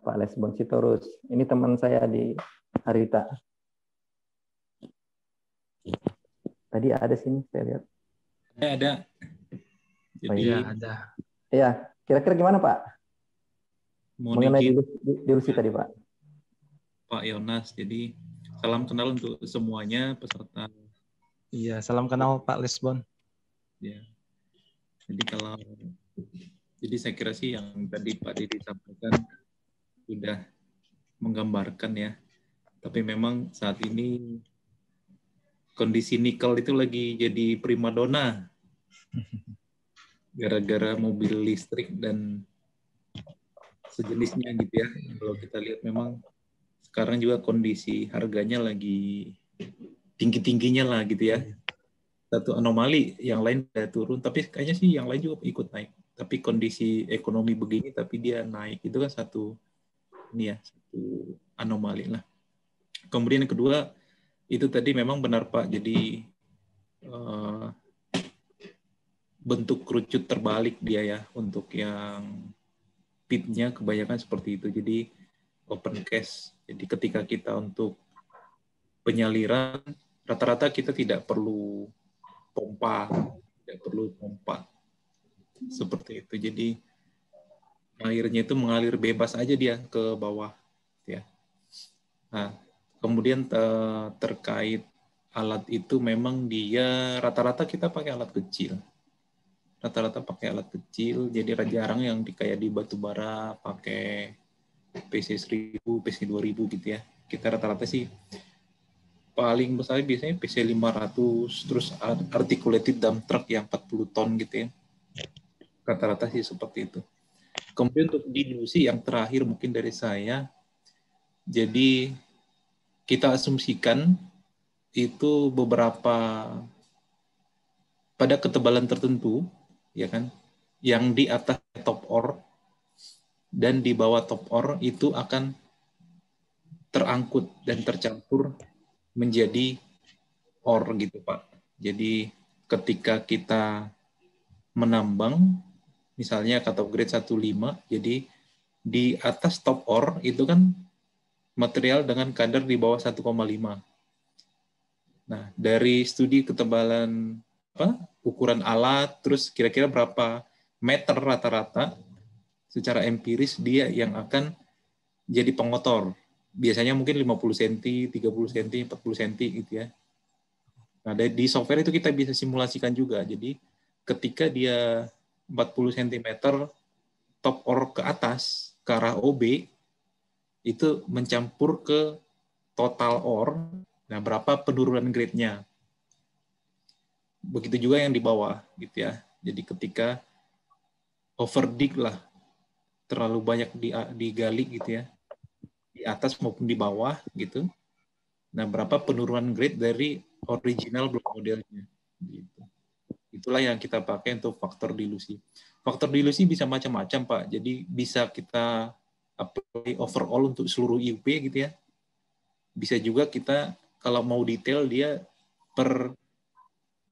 Pak Lesbon Sitorus. Ini teman saya di Harita. Tadi ada sini, saya lihat. Ada. Jadi ada. Iya, kira-kira gimana, Pak? Mengenai izin, dilusi tadi, Pak. Pak Yonas. Jadi salam kenal untuk semuanya peserta. Iya, salam kenal Pak Lesbon. Ya. Jadi saya kira sih yang tadi Pak Didi sampaikan sudah menggambarkan ya. Tapi memang saat ini kondisi nikel itu lagi jadi primadona gara-gara mobil listrik dan sejenisnya gitu ya. Kalau kita lihat memang sekarang juga kondisi harganya lagi tinggi-tingginya lah gitu ya. Satu anomali, yang lain udah turun, tapi kayaknya sih yang lain juga ikut naik. Tapi kondisi ekonomi begini, tapi dia naik, itu kan satu anomali lah. Kemudian yang kedua, itu tadi memang benar Pak, jadi bentuk kerucut terbalik dia ya, untuk yang PIP-nya kebanyakan seperti itu, jadi open cash. Jadi ketika kita untuk penyaliran, rata-rata kita tidak perlu pompa seperti itu. Jadi airnya itu mengalir bebas aja dia ke bawah ya. Nah, kemudian terkait alat itu memang dia rata-rata kita pakai alat kecil. Jadi jarang yang kayak di batubara pakai PC 1000, PC 2000 gitu ya. Kita rata-rata sih paling besar biasanya PC 500, terus articulated dump truck yang 40 ton gitu ya. Rata-rata sih seperti itu. Kemudian untuk dilusi yang terakhir mungkin dari saya, jadi kita asumsikan itu beberapa pada ketebalan tertentu, ya kan, yang di atas top ore dan di bawah top ore itu akan terangkut dan tercampur menjadi ore gitu Pak. Jadi ketika kita menambang, misalnya cut off grade 15, jadi di atas top ore itu kan material dengan kadar di bawah 1,5. Nah, dari studi ketebalan ukuran alat, terus kira-kira berapa meter rata-rata secara empiris dia yang akan jadi pengotor. Biasanya mungkin 50 cm, 30 cm, 40 cm gitu ya. Nah, di software itu kita bisa simulasikan juga. Jadi ketika dia 40 cm top ore ke atas, ke arah OB itu mencampur ke total OR, nah berapa penurunan grade-nya. Begitu juga yang di bawah gitu ya. Jadi ketika overdig lah, terlalu banyak digali gitu ya, di atas maupun di bawah gitu. Nah, berapa penurunan grade dari original block modelnya gitu. Itulah yang kita pakai untuk faktor dilusi. Faktor dilusi bisa macam-macam, Pak. Jadi bisa kita apply overall untuk seluruh IUP gitu ya. Bisa juga kita kalau mau detail dia per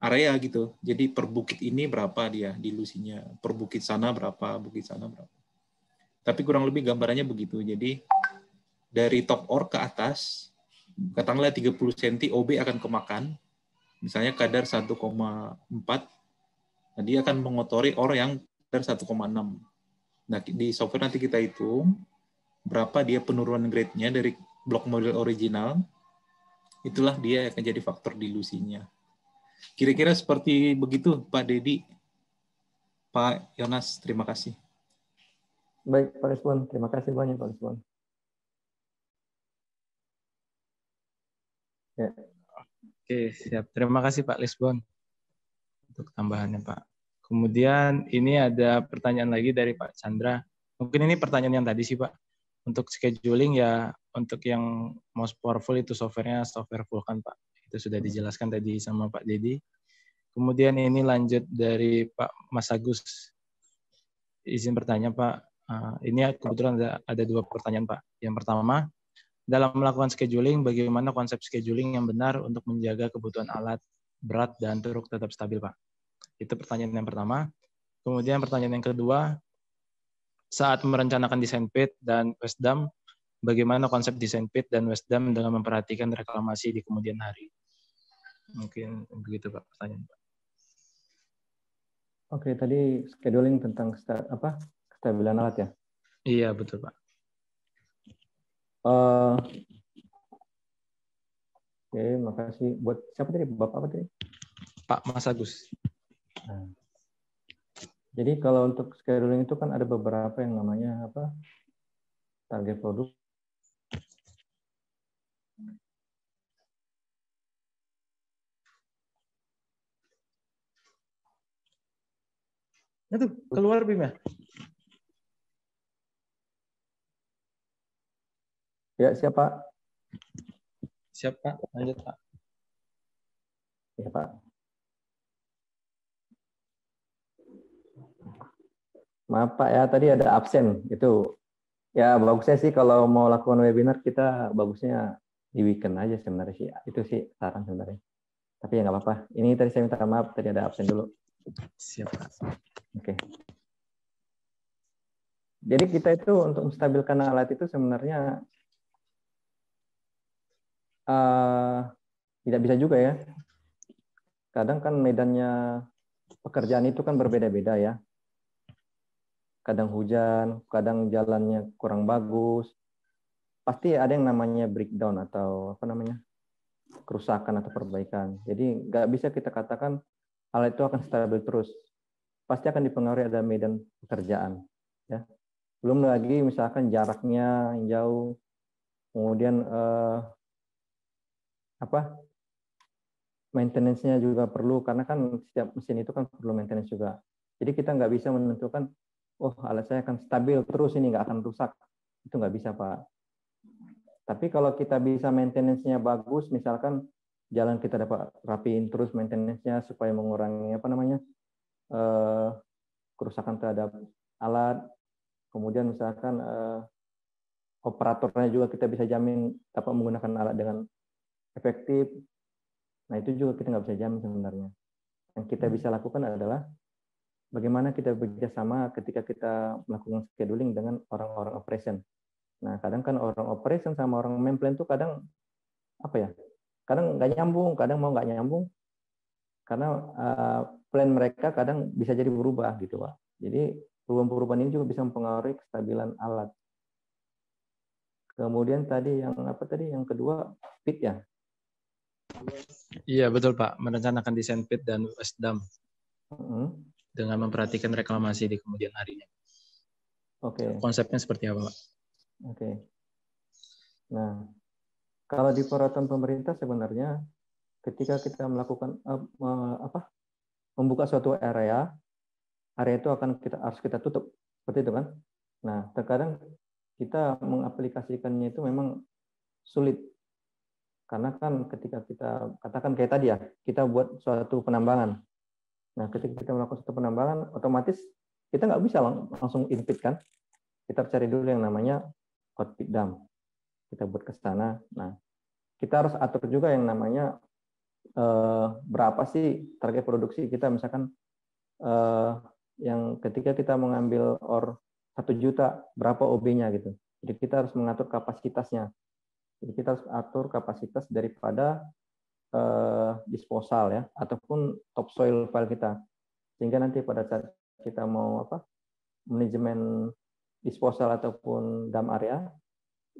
area gitu. Jadi per bukit ini berapa dia dilusinya, per bukit sana berapa, bukit sana berapa. Tapi kurang lebih gambarannya begitu. Jadi dari top OR ke atas, katakanlah 30 cm OB akan kemakan, misalnya kadar 1,4, nah dia akan mengotori OR yang kadar 1,6. Nah, di software nanti kita hitung berapa dia penurunan grade-nya dari block model original, itulah dia akan jadi faktor dilusinya. Kira-kira seperti begitu, Pak Dedi. Pak Yonas, terima kasih. Baik, Pak Respon. Terima kasih banyak, Pak Respon. Ya. Oke, siap. Terima kasih Pak Lisbon untuk tambahannya Pak. Kemudian ini ada pertanyaan lagi dari Pak Chandra. Mungkin ini pertanyaan yang tadi sih Pak. Untuk scheduling ya, untuk yang most powerful itu softwarenya software Vulkan Pak. Itu sudah dijelaskan tadi sama Pak Dedi. Kemudian ini lanjut dari Pak Mas Agus. Izin bertanya Pak. Ini kebetulan ada 2 pertanyaan Pak. Yang pertama, dalam melakukan scheduling, bagaimana konsep scheduling yang benar untuk menjaga kebutuhan alat, berat, dan truk tetap stabil, Pak? Itu pertanyaan yang pertama. Kemudian pertanyaan yang kedua, saat merencanakan desain pit dan Westdam, bagaimana konsep desain pit dan Westdam dengan memperhatikan reklamasi di kemudian hari? Mungkin begitu, Pak, pertanyaan, Pak. Oke, tadi scheduling tentang kestabilan alat ya? Iya, betul, Pak. Oke, makasih. Buat siapa tadi? Bapak apa tadi? Pak Mas Agus. Nah, jadi kalau untuk scheduling itu kan ada beberapa yang namanya apa? Target produk. Itu keluar Bim ya? Ya, siapa? Siap, Pak. Lanjut, Pak. Ya, Pak. Maaf, Pak ya, tadi ada absen. Itu ya bagusnya sih kalau mau lakukan webinar kita bagusnya di weekend aja sebenarnya sih. Itu sih saran sebenarnya. Tapi ya nggak apa-apa. Ini tadi saya minta maaf, tadi ada absen dulu. Siap, Pak. Oke. Jadi kita itu untuk menstabilkan alat itu sebenarnya tidak bisa juga ya. Kadang kan medannya pekerjaan itu kan berbeda-beda ya. Kadang hujan, kadang jalannya kurang bagus. Pasti ada yang namanya breakdown atau apa namanya kerusakan atau perbaikan. Jadi nggak bisa kita katakan alat itu akan stabil terus. Pasti akan dipengaruhi ada medan pekerjaan. Ya. Belum lagi misalkan jaraknya yang jauh, kemudian maintenance-nya juga perlu, karena kan setiap mesin itu kan perlu maintenance juga. Jadi kita nggak bisa menentukan, oh alat saya akan stabil terus ini, nggak akan rusak. Itu nggak bisa, Pak. Tapi kalau kita bisa maintenance-nya bagus, misalkan jalan kita dapat rapiin terus maintenance-nya supaya mengurangi kerusakan terhadap alat, kemudian misalkan operatornya juga kita bisa jamin dapat menggunakan alat dengan efektif. Nah, itu juga kita nggak bisa jamin sebenarnya. Yang kita bisa lakukan adalah bagaimana kita bekerja sama ketika kita melakukan scheduling dengan orang-orang operation. Nah, kadang kan orang operation sama orang main plan itu kadang kadang nggak nyambung, kadang mau nggak nyambung, karena plan mereka kadang bisa jadi berubah gitu, Pak. Jadi perubahan-perubahan ini juga bisa mempengaruhi kestabilan alat. Kemudian tadi yang kedua pit ya. Iya betul Pak, merencanakan desain pit dan Westdam dengan memperhatikan reklamasi di kemudian harinya. Oke. Konsepnya seperti apa, Pak? Oke. Nah, kalau di peraturan pemerintah sebenarnya ketika kita melakukan membuka suatu area itu harus kita tutup seperti itu kan. Nah, terkadang kita mengaplikasikannya itu memang sulit karena kan ketika kita katakan kayak tadi ya, kita buat suatu penambangan. Nah, ketika kita melakukan suatu penambangan, otomatis kita nggak bisa langsung in-pit kan. Kita cari dulu yang namanya hot pit dam. Kita buat ke sana. Nah, kita harus atur juga yang namanya berapa sih target produksi kita, misalkan yang ketika kita mengambil ore 1 juta, berapa OB-nya gitu. Jadi kita harus mengatur kapasitasnya. Jadi kita harus atur kapasitas daripada disposal ya, ataupun topsoil file kita. Sehingga nanti pada saat kita mau manajemen disposal ataupun dam area,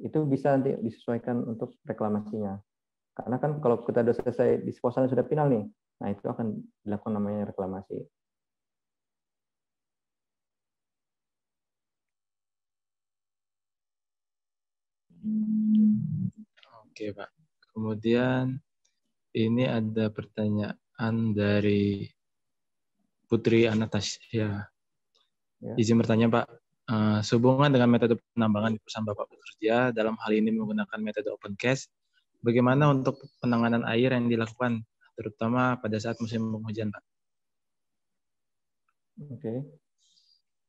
itu bisa nanti disesuaikan untuk reklamasinya. Karena kan kalau kita sudah selesai disposalnya sudah final nih, nah itu akan dilakukan namanya reklamasi. Oke, Pak. Kemudian ini ada pertanyaan dari Putri Anastasia. Ya. Izin bertanya, Pak. Sehubungan dengan metode penambangan di perusahaan Bapak bekerja, dalam hal ini menggunakan metode open cast, bagaimana untuk penanganan air yang dilakukan, terutama pada saat musim penghujan, Pak? Oke.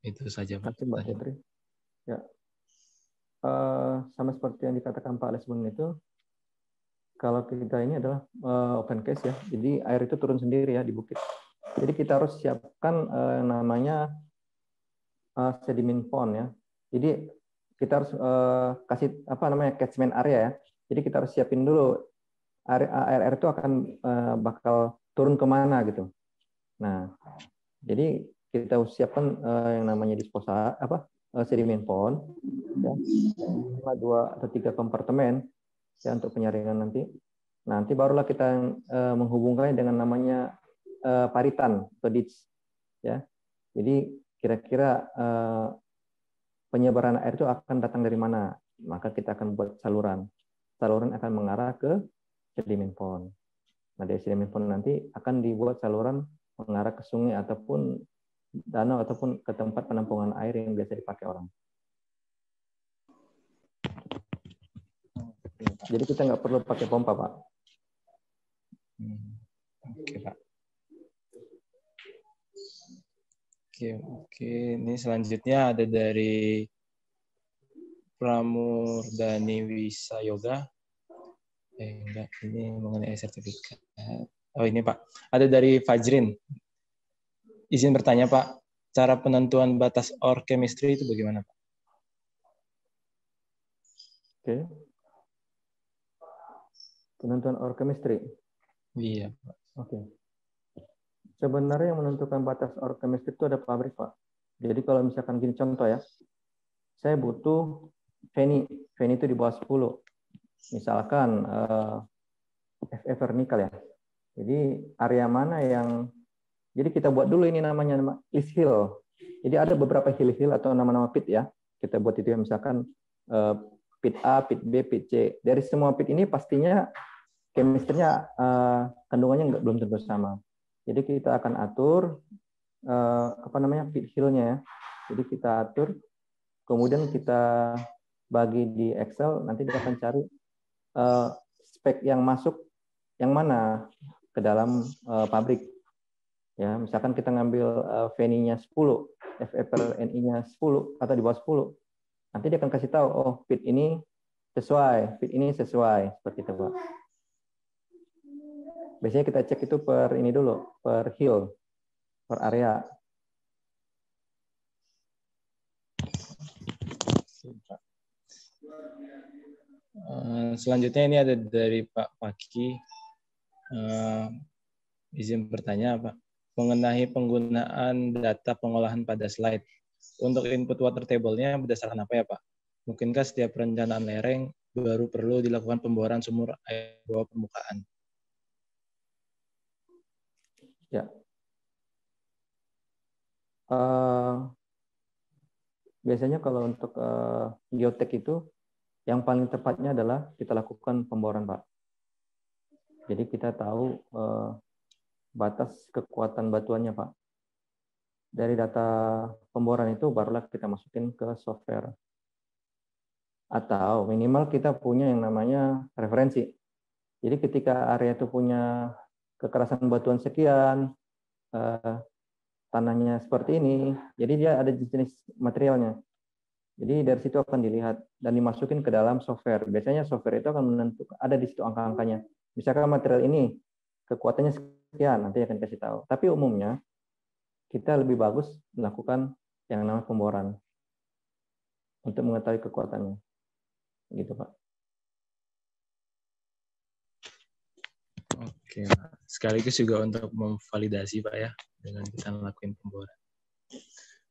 Itu saja, Pak. Terima kasih, Mbak Putri. Ya. Sama seperti yang dikatakan Pak Lesmon itu, kalau kita ini adalah open cast ya, jadi air itu turun sendiri ya di bukit. Jadi kita harus siapkan namanya sedimen pond ya. Jadi kita harus kasih catchment area ya. Jadi kita harus siapin dulu air itu akan bakal turun kemana gitu. Nah, jadi kita harus siapkan yang namanya disposal sedimen pond ya, 2 atau 3 kompartemen ya untuk penyaringan nanti. Nanti barulah kita menghubungkannya dengan namanya paritan atau ditch ya. Jadi kira-kira penyebaran air itu akan datang dari mana? Maka kita akan buat saluran. Saluran akan mengarah ke sedimen pond. Nah, dari sedimen pond nanti akan dibuat saluran mengarah ke sungai ataupun danau ataupun ke tempat penampungan air yang biasa dipakai orang. Jadi kita nggak perlu pakai pompa, Pak. Oke, Pak. Oke. Ini selanjutnya ada dari Pramurdani Wisayoga. Enggak, ini mengenai sertifikat. Oh, ini Pak. Ada dari Fajrin. Izin bertanya, Pak. Cara penentuan batas ore chemistry itu bagaimana, Pak? Oke. Penentuan ore chemistry. Iya, Pak. Oke. Sebenarnya yang menentukan batas ore chemistry itu ada pabrik, Pak. Jadi kalau misalkan gini contoh ya, saya butuh Feni itu di bawah 10. Misalkan FF nikel ya. Jadi area mana yang, jadi kita buat dulu ini namanya list hill. Jadi ada beberapa hill atau nama-nama pit ya. Kita buat itu ya, misalkan pit A, pit B, pit C. Dari semua pit ini pastinya chemistry-nya kandungannya belum tentu sama. Jadi kita akan atur pit hill-nya ya. Jadi kita atur, kemudian kita bagi di Excel, nanti kita akan cari spek yang masuk yang mana ke dalam pabrik. Ya, misalkan kita ngambil VNI-nya 10, FFRNI-nya 10 atau di bawah 10. Nanti dia akan kasih tahu, oh pit ini sesuai, pit ini sesuai, seperti itu, Pak. Biasanya kita cek itu per ini dulu, per hill, per area. Selanjutnya ini ada dari Pak Paki. Izin bertanya, Pak. Mengenai penggunaan data pengolahan pada slide. Untuk input water table-nya berdasarkan apa ya, Pak? Mungkinkah setiap perencanaan lereng baru perlu dilakukan pemboran sumur air bawah permukaan? Ya. biasanya kalau untuk geotek itu yang paling tepatnya adalah kita lakukan pemboran, Pak. Jadi kita tahu batas kekuatan batuannya, Pak. Dari data pemboran itu barulah kita masukin ke software. Atau minimal kita punya yang namanya referensi. Jadi ketika area itu punya kekerasan batuan sekian, tanahnya seperti ini, jadi dia ada jenis materialnya. Jadi dari situ akan dilihat dan dimasukin ke dalam software. Biasanya software itu akan menentukan, ada di situ angka-angkanya. Misalkan material ini kekuatannya sekian, nanti akan kasih tahu. Tapi umumnya kita lebih bagus melakukan yang namanya pemboran untuk mengetahui kekuatannya. Gitu, Pak. Oke, Pak. Sekaligus juga untuk memvalidasi, Pak, ya, dengan kita ngelakuin pemboran.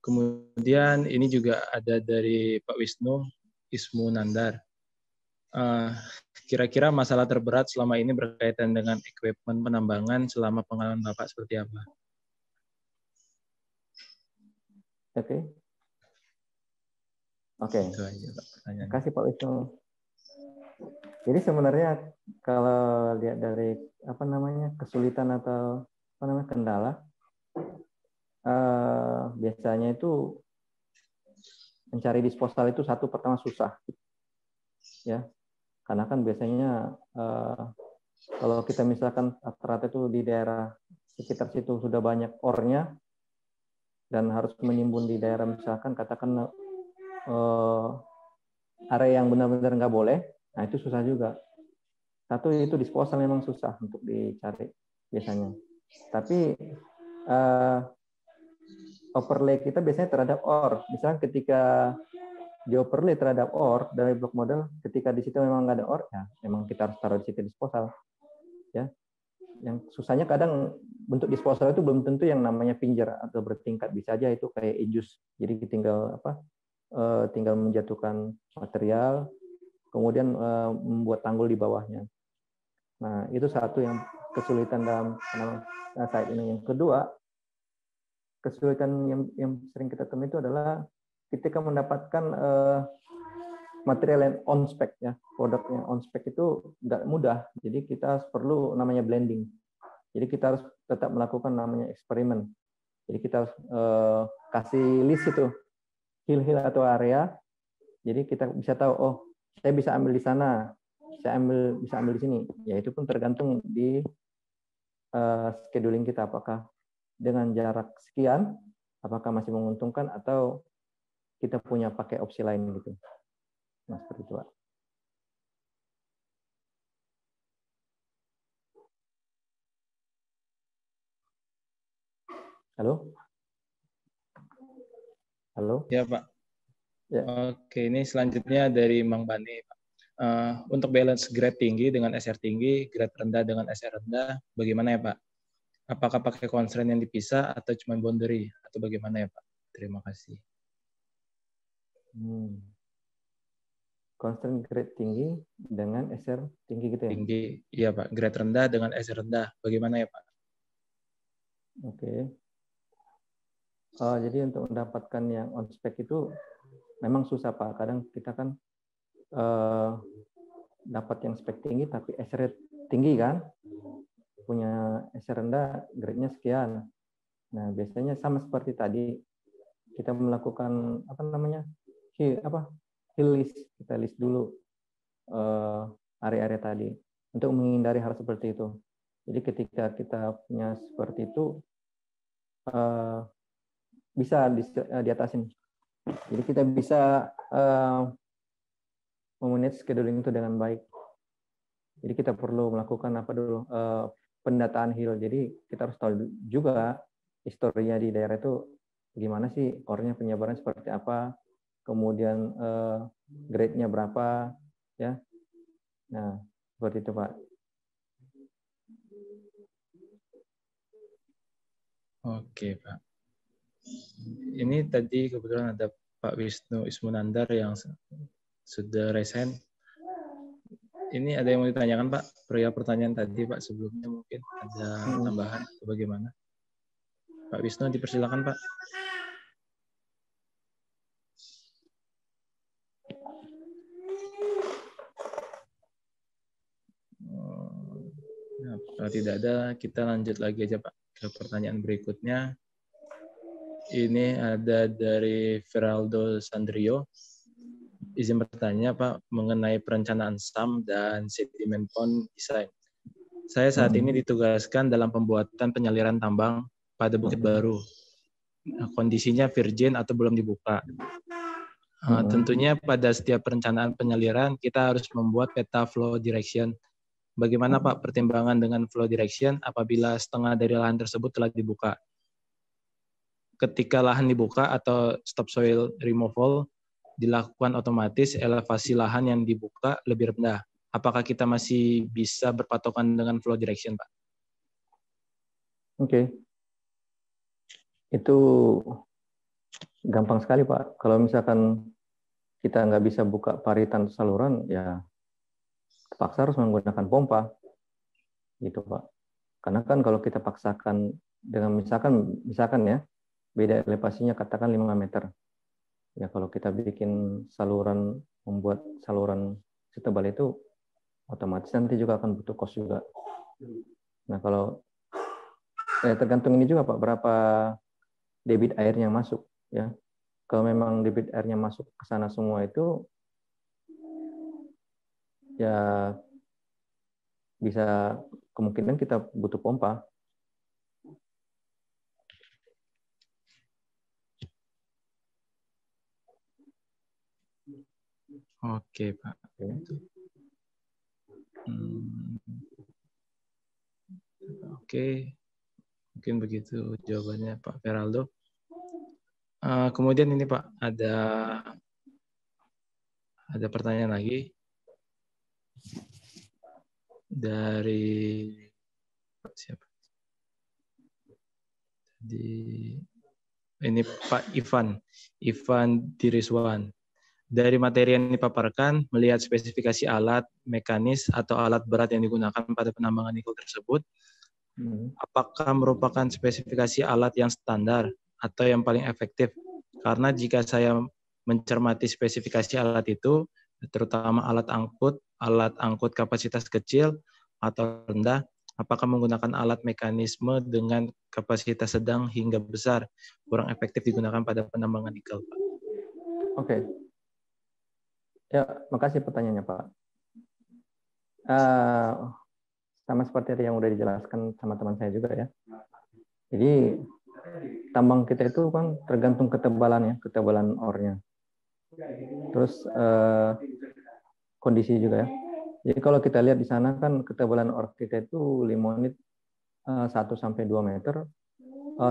Kemudian ini juga ada dari Pak Wisnu Ismu Nandar. Kira-kira masalah terberat selama ini berkaitan dengan equipment penambangan selama pengalaman Bapak seperti apa? Oke. Itu aja, Pak, pertanyaannya. Terima kasih Pak Wisnu. Jadi sebenarnya kalau lihat dari kesulitan atau kendala, biasanya itu mencari disposal itu pertama susah, ya, karena kan biasanya kalau kita misalkan rata-rata itu di daerah sekitar situ sudah banyak ornya dan harus menimbun di daerah misalkan katakan area yang benar-benar nggak boleh, nah itu susah juga. Satu itu disposal memang susah untuk dicari biasanya. Tapi overlay kita biasanya terhadap ore. Misalnya ketika di overlay terhadap ore dari blok model, ketika di situ memang nggak ada ore, ya memang kita harus taruh di situ disposal. Ya, yang susahnya kadang bentuk disposal itu belum tentu yang namanya pinjer atau bertingkat, bisa aja itu kayak ejus. Jadi tinggal menjatuhkan material, kemudian membuat tanggul di bawahnya. Nah, itu satu yang kesulitan dalam site ini. Yang kedua, kesulitan yang sering kita temui itu adalah ketika mendapatkan material yang on spec, ya, produk yang on spec itu nggak mudah. Jadi kita perlu namanya blending. Jadi kita harus tetap melakukan namanya eksperimen. Jadi kita harus kasih list itu hill atau area. Jadi kita bisa tahu, oh saya bisa ambil di sana, saya bisa ambil di sini. Ya itu pun tergantung di scheduling kita, apakah dengan jarak sekian, apakah masih menguntungkan atau kita punya pakai opsi lain gitu. Nah, seperti itu, Pak. Halo? Halo? Ya, Pak. Ya. Oke, ini selanjutnya dari Mang Bani, Pak. Untuk balance grade tinggi dengan SR tinggi, grade rendah dengan SR rendah, bagaimana ya, Pak? Apakah pakai constraint yang dipisah atau cuma boundary? Atau bagaimana ya, Pak? Terima kasih. Constraint grade tinggi dengan SR tinggi gitu ya? Tinggi, iya Pak. Grade rendah dengan SR rendah, bagaimana ya, Pak? Oke. Jadi untuk mendapatkan yang on spec itu memang susah, Pak. Kadang kita kan dapat yang spek tinggi tapi SR tinggi kan, punya SR rendah, grade-nya sekian. Nah biasanya sama seperti tadi, kita melakukan hill list, kita list dulu area-area tadi untuk menghindari hal seperti itu. Jadi ketika kita punya seperti itu bisa diatasin. Jadi kita bisa memanage scheduling itu dengan baik. Jadi kita perlu melakukan pendataan hill. Jadi kita harus tahu juga historinya di daerah itu gimana sih, ore-nya penyebaran seperti apa, kemudian grade-nya berapa, ya. Nah, seperti itu, Pak. Oke, Pak. Ini tadi kebetulan ada Pak Wisnu Ismunandar yang sudah resign. Ini ada yang mau ditanyakan, Pak? Perihal pertanyaan tadi, Pak, sebelumnya mungkin ada tambahan atau bagaimana? Pak Wisnu, dipersilakan, Pak. Kalau tidak ada, kita lanjut lagi aja Pak ke pertanyaan berikutnya. Ini ada dari Feraldo Sandrio. Izin bertanya Pak mengenai perencanaan SAM dan sedimen pond design. Saya saat ini ditugaskan dalam pembuatan penyaliran tambang pada Bukit Baru. Kondisinya virgin atau belum dibuka. Tentunya pada setiap perencanaan penyaliran kita harus membuat peta flow direction. Bagaimana Pak pertimbangan dengan flow direction apabila setengah dari lahan tersebut telah dibuka? Ketika lahan dibuka atau stop soil removal dilakukan otomatis, elevasi lahan yang dibuka lebih rendah. Apakah kita masih bisa berpatokan dengan flow direction, Pak? Oke. Itu gampang sekali, Pak. Kalau misalkan kita nggak bisa buka paritan saluran, ya terpaksa harus menggunakan pompa. Gitu, Pak. Karena kan kalau kita paksakan dengan misalkan ya, beda elevasinya katakan 5 meter. Ya kalau kita bikin saluran, membuat saluran setebal itu, otomatis nanti juga akan butuh kos juga. Nah kalau tergantung ini juga Pak, berapa debit airnya masuk ya. Kalau memang debit airnya masuk ke sana semua itu, ya bisa kemungkinan kita butuh pompa. Oke, Pak. Oke, mungkin begitu jawabannya Pak Feraldo. Kemudian ini Pak, ada pertanyaan lagi dari siapa? Ini Pak Ivan Diriswan. Dari materi yang dipaparkan, melihat spesifikasi alat, mekanis, atau alat berat yang digunakan pada penambangan nikel tersebut, apakah merupakan spesifikasi alat yang standar atau yang paling efektif? Karena jika saya mencermati spesifikasi alat itu, terutama alat angkut kapasitas kecil atau rendah, apakah menggunakan alat mekanisme dengan kapasitas sedang hingga besar kurang efektif digunakan pada penambangan nikel, Pak? Oke. Ya, makasih pertanyaannya, Pak. Sama seperti yang udah dijelaskan sama teman saya juga ya. Jadi tambang kita itu kan tergantung ketebalan ornya. Terus kondisi juga ya. Jadi kalau kita lihat di sana kan ketebalan or kita itu limonit 1 sampai 2 meter,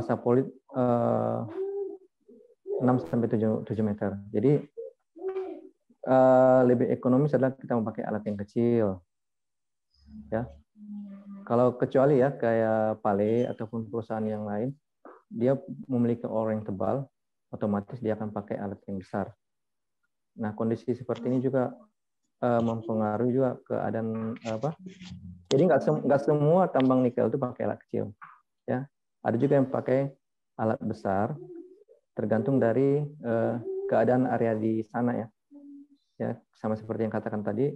sapolit 6 sampai 7 meter. Jadi lebih ekonomis adalah kita memakai alat yang kecil. Ya. Kalau kecuali ya kayak Pale ataupun perusahaan yang lain, dia memiliki ore yang tebal, otomatis dia akan pakai alat yang besar. Nah, kondisi seperti ini juga mempengaruhi juga keadaan apa? Jadi nggak semua tambang nikel itu pakai alat kecil. Ya, ada juga yang pakai alat besar, tergantung dari keadaan area di sana ya. Ya, sama seperti yang katakan tadi,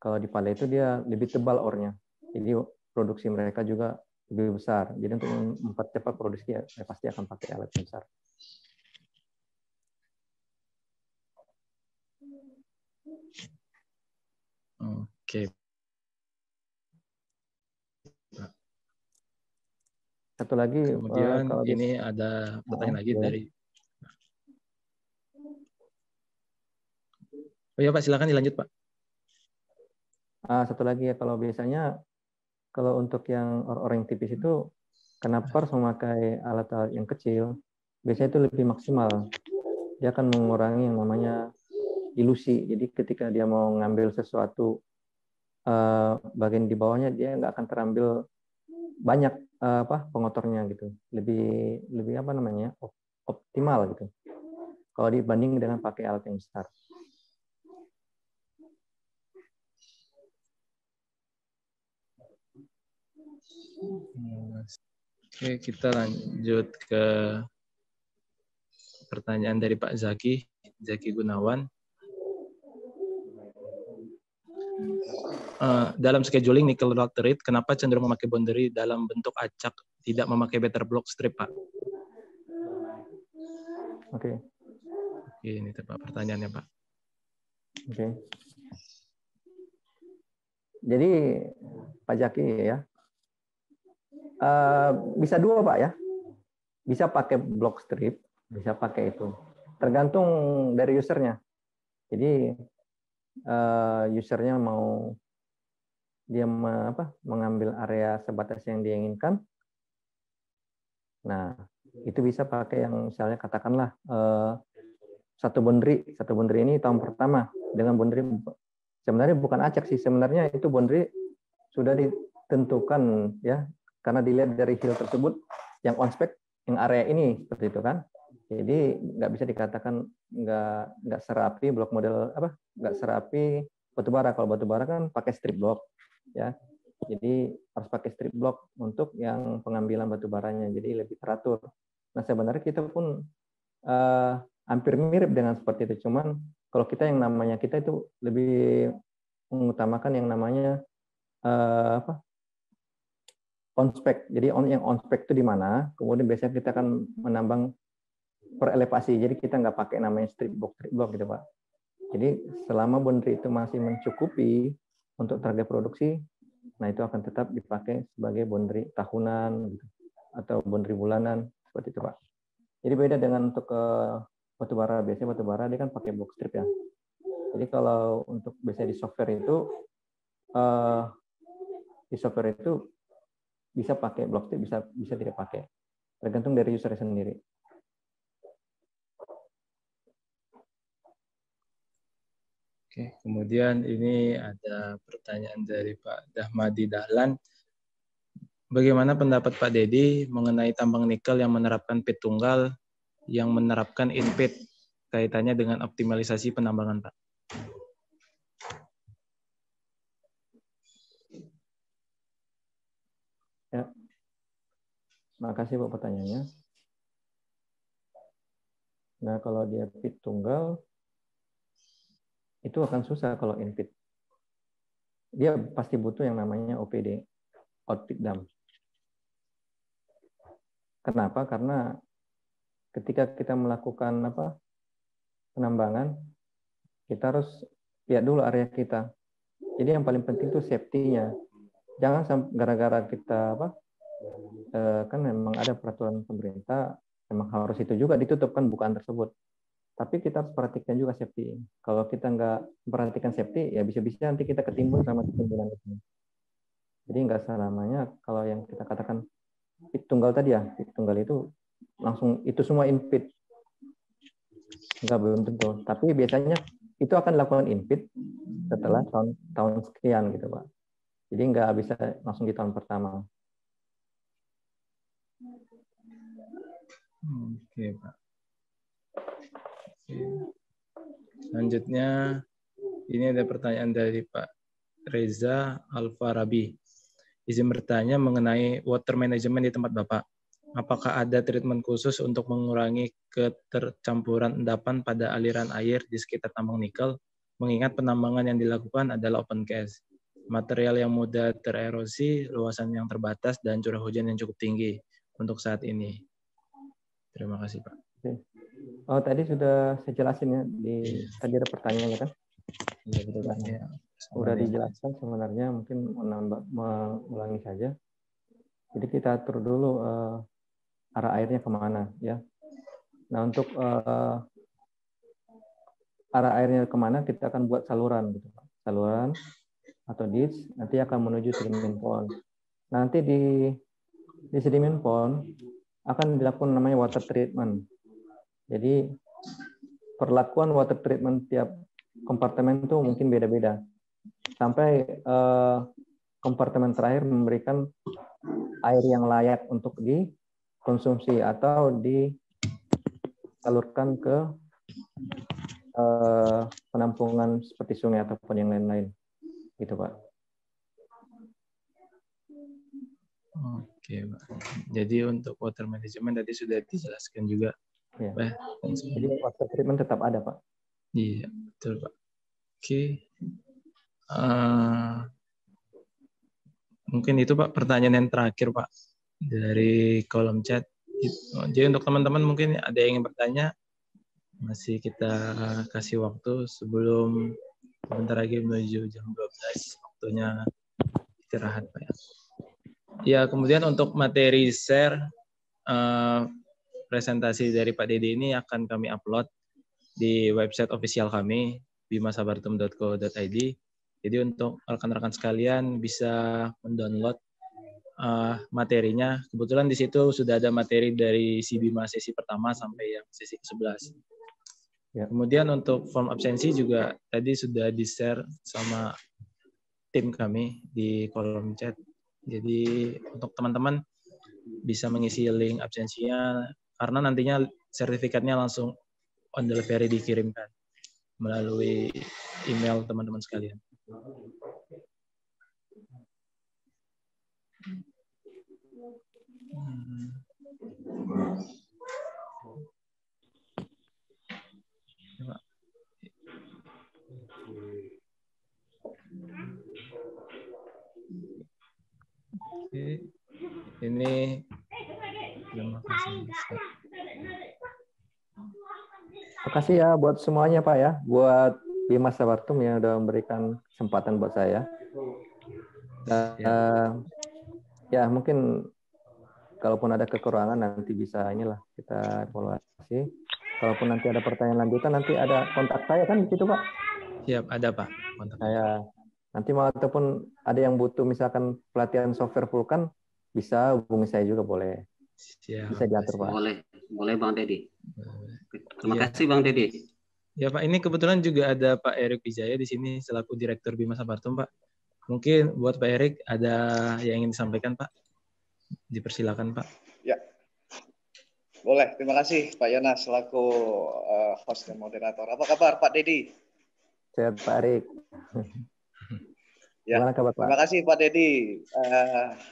kalau di Pale itu dia lebih tebal ornya, jadi produksi mereka juga lebih besar. Jadi untuk mempercepat produksi ya pasti akan pakai alat yang besar. Oke. Satu lagi, kemudian kalau ini ada pertanyaan lagi dari. Oh ya Pak, silakan dilanjut Pak. Satu lagi ya, kalau biasanya kalau untuk yang orang tipis itu, kenapa harus memakai alat-alat yang kecil? Biasanya itu lebih maksimal. Dia akan mengurangi yang namanya ilusi. Jadi ketika dia mau ngambil sesuatu bagian di bawahnya, dia nggak akan terambil banyak pengotornya gitu. Lebih apa namanya optimal gitu. Kalau dibanding dengan pakai alat yang besar. Oke, kita lanjut ke pertanyaan dari Pak Zaki Gunawan. Dalam scheduling nickel laterite, kenapa cenderung memakai boundary dalam bentuk acak, tidak memakai better block strip, Pak? Oke. Oke, ini Pak pertanyaannya, Pak. Oke. Jadi Pak Jaki ya, bisa dua Pak ya, bisa pakai block strip, bisa pakai itu. Tergantung dari usernya. Jadi usernya mau dia mengambil area sebatas yang dia inginkan. Nah, itu bisa pakai yang misalnya katakanlah satu boundary ini tahun pertama dengan boundary sebenarnya bukan acak sih, sebenarnya itu boundary sudah ditentukan ya, karena dilihat dari hill tersebut yang on spec yang area ini seperti itu kan. Jadi nggak bisa dikatakan nggak serapi blok model nggak serapi batubara. Kalau batubara kan pakai strip block ya. Jadi harus pakai strip block untuk yang pengambilan batubaranya, jadi lebih teratur. Nah sebenarnya kita pun hampir mirip dengan seperti itu, cuman kalau kita yang namanya kita itu lebih mengutamakan yang namanya on spec. Jadi yang on spec itu di mana? Kemudian biasanya kita akan menambang per elevasi. Jadi kita nggak pakai namanya strip block gitu Pak. Jadi selama boundary itu masih mencukupi untuk target produksi, nah itu akan tetap dipakai sebagai boundary tahunan gitu, atau boundary bulanan seperti itu Pak. Jadi beda dengan untuk batubara. Biasanya batubara dia kan pakai block strip ya. Jadi kalau untuk biasanya di software itu bisa pakai block strip, bisa tidak pakai. Tergantung dari user sendiri. Oke, kemudian ini ada pertanyaan dari Pak Dahmadi Dahlan. Bagaimana pendapat Pak Dedi mengenai tambang nikel yang menerapkan pit tunggal, yang menerapkan in-pit, kaitannya dengan optimalisasi penambangan, Pak? Ya, makasih Pak pertanyaannya. Nah kalau dia pit tunggal, itu akan susah kalau in-pit. Dia pasti butuh yang namanya OPD, out-pit dam. Kenapa? Karena ketika kita melakukan penambangan, kita harus lihat dulu area kita. Jadi yang paling penting itu safety-nya. Jangan sampai gara-gara kita kan memang ada peraturan pemerintah, memang harus itu juga ditutupkan bukaan tersebut. Tapi kita harus perhatikan juga safety. Kalau kita nggak perhatikan safety, ya bisa-bisa nanti kita ketimbun sama timbunan itu. Jadi nggak selamanya kalau yang kita katakan pit tunggal tadi ya, pit tunggal itu langsung itu semua in pit. Nggak, belum tentu. Tapi biasanya itu akan dilakukan in pit setelah tahun sekian gitu Pak. Jadi nggak bisa langsung di tahun pertama. Oke Pak. Selanjutnya, ini ada pertanyaan dari Pak Reza Alfarabi. Izin bertanya mengenai water management di tempat Bapak. Apakah ada treatment khusus untuk mengurangi ketercampuran endapan pada aliran air di sekitar tambang nikel, mengingat penambangan yang dilakukan adalah open cast, material yang mudah tererosi, luasan yang terbatas, dan curah hujan yang cukup tinggi untuk saat ini? Terima kasih Pak. Oh tadi sudah saya jelasin ya, tadi ada pertanyaannya kan? Ya, sudah dijelaskan sebenarnya, mungkin mengulangi saja. Jadi kita atur dulu arah airnya kemana ya. Nah untuk arah airnya kemana kita akan buat saluran gitu, saluran atau ditch, nanti akan menuju sedimen pond. Nanti di sedimen pond akan dilakukan namanya water treatment. Jadi perlakuan water treatment tiap kompartemen itu mungkin beda-beda. Sampai kompartemen terakhir memberikan air yang layak untuk dikonsumsi atau disalurkan ke penampungan seperti sungai ataupun yang lain-lain. Gitu Pak. Oke Pak. Jadi untuk water management tadi sudah dijelaskan juga. Ya. Jadi water treatment tetap ada Pak. Iya betul Pak. Oke. Mungkin itu Pak pertanyaan yang terakhir Pak dari kolom chat. Jadi untuk teman-teman mungkin ada yang ingin bertanya, masih kita kasih waktu sebelum bentar lagi menuju jam 12 waktunya istirahat Pak ya. Ya, kemudian untuk materi share presentasi dari Pak Dedi ini akan kami upload di website official kami bimasabartum.co.id. Jadi untuk rekan-rekan sekalian bisa mendownload materinya. Kebetulan di situ sudah ada materi dari si Bima sesi pertama sampai yang sesi ke-11. Ya. Kemudian untuk form absensi juga tadi sudah di-share sama tim kami di kolom chat. Jadi untuk teman-teman bisa mengisi link absensinya karena nantinya sertifikatnya langsung on delivery dikirimkan melalui email teman-teman sekalian. Oke. Ini terima kasih. Terima kasih ya buat semuanya Pak ya, buat Bima Sabartum yang sudah memberikan kesempatan buat saya. Ya mungkin kalaupun ada kekurangan nanti bisa inilah kita evaluasi. Kalaupun nanti ada pertanyaan lanjutan nanti ada kontak saya kan di situ Pak. Siap, ada Pak kontak saya. Nanti mau ataupun ada yang butuh misalkan pelatihan software Vulkan bisa hubungi saya juga boleh. Siap, bisa diatur Pak. Boleh Bang Dedi. Terima kasih Bang Dedi. Ya Pak, ini kebetulan juga ada Pak Erik Wijaya di sini selaku Direktur Bima Sabartum Pak. Mungkin buat Pak Erik ada yang ingin disampaikan Pak? Dipersilakan Pak. Ya, boleh. Terima kasih Pak Yonas selaku host dan moderator. Apa kabar Pak Dedi? Sehat Pak Erik. Ya, kabar, Pak? Terima kasih Pak Dedi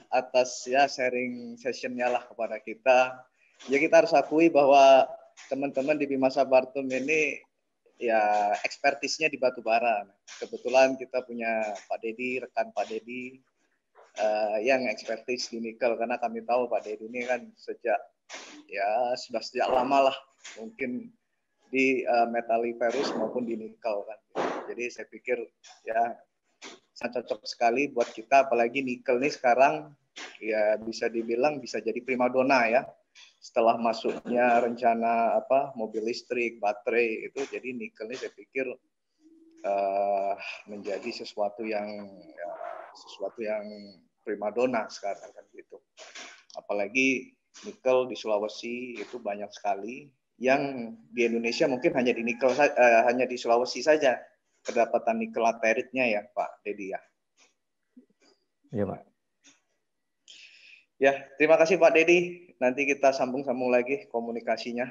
atas ya sharing sessionnya lah kepada kita. Ya kita harus akui bahwa teman-teman di Bima Sabartum ini ya ekspertisnya di batubara. Kebetulan kita punya Pak Dedi, rekan Pak Dedi yang ekspertis di nikel karena kami tahu Pak Dedi ini kan sudah sejak lama lah mungkin di metaliferous maupun di nikel kan. Jadi saya pikir ya sangat cocok sekali buat kita, apalagi nikel nih sekarang ya bisa dibilang bisa jadi primadona ya. Setelah masuknya rencana mobil listrik, baterai itu, jadi nikel ini saya pikir menjadi sesuatu yang primadona sekarang kan gitu. Apalagi nikel di Sulawesi itu banyak sekali, yang di Indonesia mungkin hanya di Sulawesi saja kedapatan nikel lateritnya ya Pak Dedi ya. Iya Pak. Ya, terima kasih Pak Dedi. Nanti kita sambung-sambung lagi komunikasinya.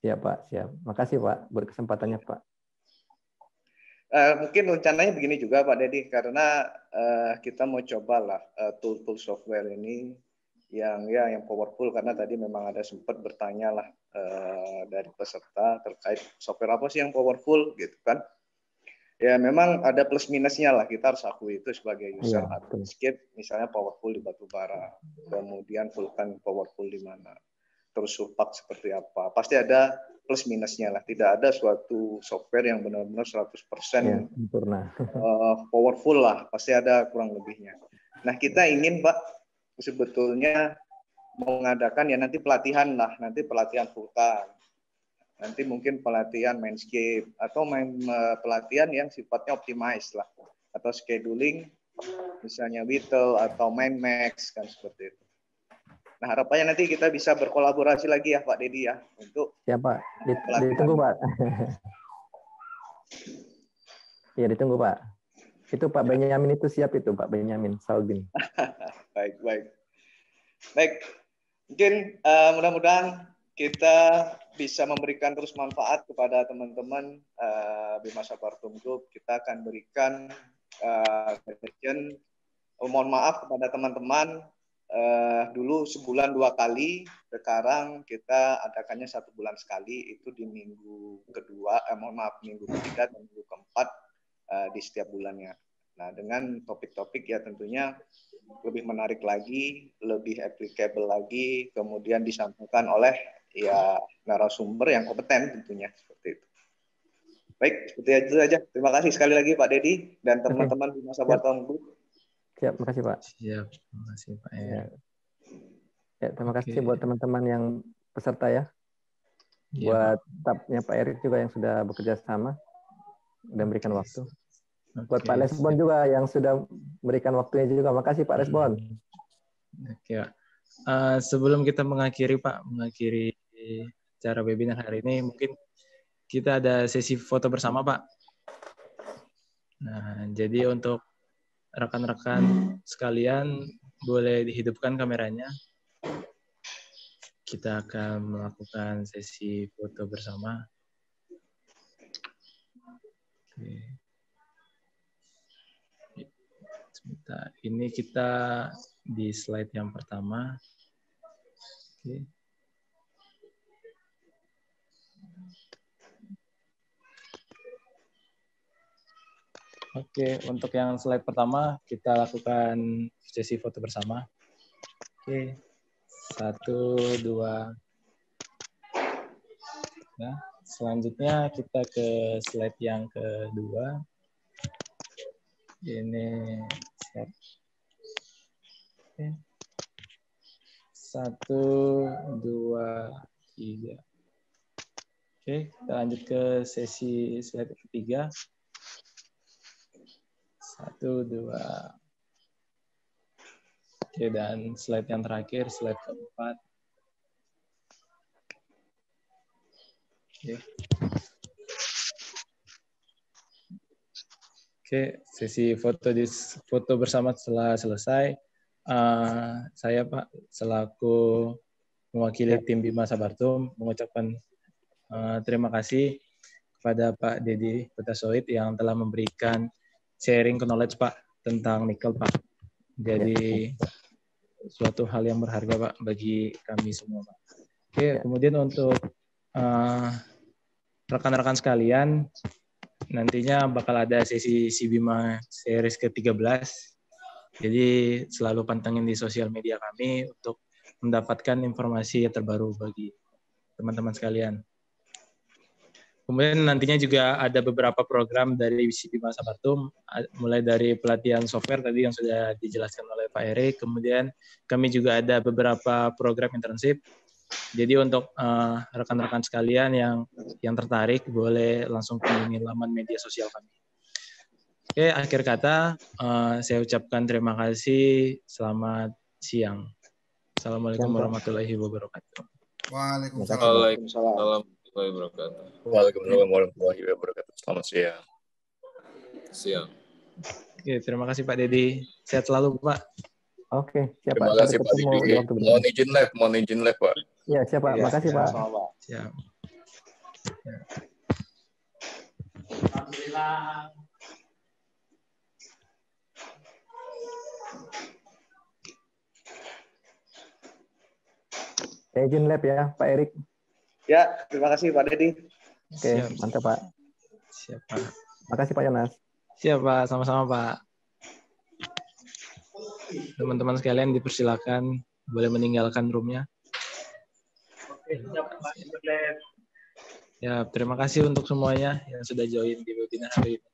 Siap Pak, siap. Makasih Pak buat kesempatannya Pak. Mungkin rencananya begini juga Pak Dedi, karena kita mau cobalah tool-tool software ini yang powerful, karena tadi memang ada sempat bertanya lah dari peserta terkait software apa sih yang powerful gitu kan. Ya memang ada plus minusnya lah, kita harus akui itu sebagai user. Skip misalnya powerful di batubara, kemudian Vulkan powerful di mana, terus Sulpak seperti apa, pasti ada plus minusnya lah. Tidak ada suatu software yang benar-benar 100% powerful lah, pasti ada kurang lebihnya. Nah kita ingin Pak sebetulnya mengadakan ya nanti pelatihan lah, nanti pelatihan Vulkan, nanti mungkin pelatihan Mindscape atau pelatihan yang sifatnya optimize lah, atau scheduling misalnya Whittle atau MindMax kan seperti itu. Nah harapannya nanti kita bisa berkolaborasi lagi ya Pak Dedi ya untuk Pak. Ditunggu Pak. Ya ditunggu Pak. Itu Pak Benyamin itu siap itu Pak Benyamin Saudin. Baik. Mungkin mudah-mudahan kita bisa memberikan terus manfaat kepada teman-teman Bima Sabartum Group. Kita akan berikan mohon maaf kepada teman-teman dulu sebulan 2 kali, sekarang kita adakannya 1 bulan sekali, itu di minggu kedua, minggu ketiga dan minggu keempat di setiap bulannya. Nah, dengan topik-topik ya tentunya lebih menarik lagi, lebih applicable lagi, kemudian disampaikan oleh ya narasumber yang kompeten tentunya seperti itu. Baik, seperti itu saja. Terima kasih sekali lagi Pak Dedi dan teman-teman di Masa Bartom Group. Siap, makasih Pak. Siap, terima kasih Pak Erik. Ya, terima kasih buat teman-teman yang peserta ya. Buat stafnya Pak Erik juga yang sudah bekerja sama dan memberikan waktu. Buat Pak Lesbon juga yang sudah memberikan waktunya juga. Makasih Pak Lesbon. Oke, sebelum kita mengakhiri acara webinar hari ini, mungkin kita ada sesi foto bersama Pak. Nah, jadi untuk rekan-rekan sekalian boleh dihidupkan kameranya. Kita akan melakukan sesi foto bersama. Oke. Sebentar. Ini kita di slide yang pertama. Oke. Oke, untuk yang slide pertama kita lakukan sesi foto bersama. Oke. 1, 2. Nah, selanjutnya kita ke slide yang kedua. Ini slide. Oke. 1, 2, 3. Oke, kita lanjut ke sesi slide ketiga. 1, 2. Oke, dan slide yang terakhir, slide keempat. Oke. Oke, sesi foto bersama telah selesai. Saya Pak, selaku mewakili tim Bima Sabartum, mengucapkan terima kasih kepada Pak Dedi Utasoid yang telah memberikan sharing knowledge Pak tentang nikel Pak. Jadi suatu hal yang berharga Pak bagi kami semua Pak. Oke, kemudian untuk rekan-rekan sekalian, nantinya bakal ada sesi Sibima series ke-13. Jadi selalu pantengin di sosial media kami untuk mendapatkan informasi yang terbaru bagi teman-teman sekalian. Kemudian nantinya juga ada beberapa program dari Bima Sabartum, mulai dari pelatihan software tadi yang sudah dijelaskan oleh Pak Erik. Kemudian kami juga ada beberapa program internship. Jadi untuk rekan-rekan sekalian yang tertarik boleh langsung kunjungi laman media sosial kami. Oke, akhir kata saya ucapkan terima kasih. Selamat siang. Assalamualaikum warahmatullahi wabarakatuh. Waalaikumsalam. Waalaikumsalam warahmatullahi wabarakatuh. Selamat siang. Oke, terima kasih Pak Dedi. Sehat selalu Pak. Oke, siap Terima Pak. kasih Pak Dedi. Mohon izin live Pak. Ya, siap Pak. Makasih Pak. Siap. Alhamdulillah. Izin lab ya, Pak Erik. Ya, terima kasih Pak Dedi. Oke, mantap Pak. Siap Pak. Makasih Pak Yonas. Siap Pak, sama-sama Pak. Teman-teman sekalian dipersilakan boleh meninggalkan roomnya. Ya, terima kasih untuk semuanya yang sudah join di webinar hari ini.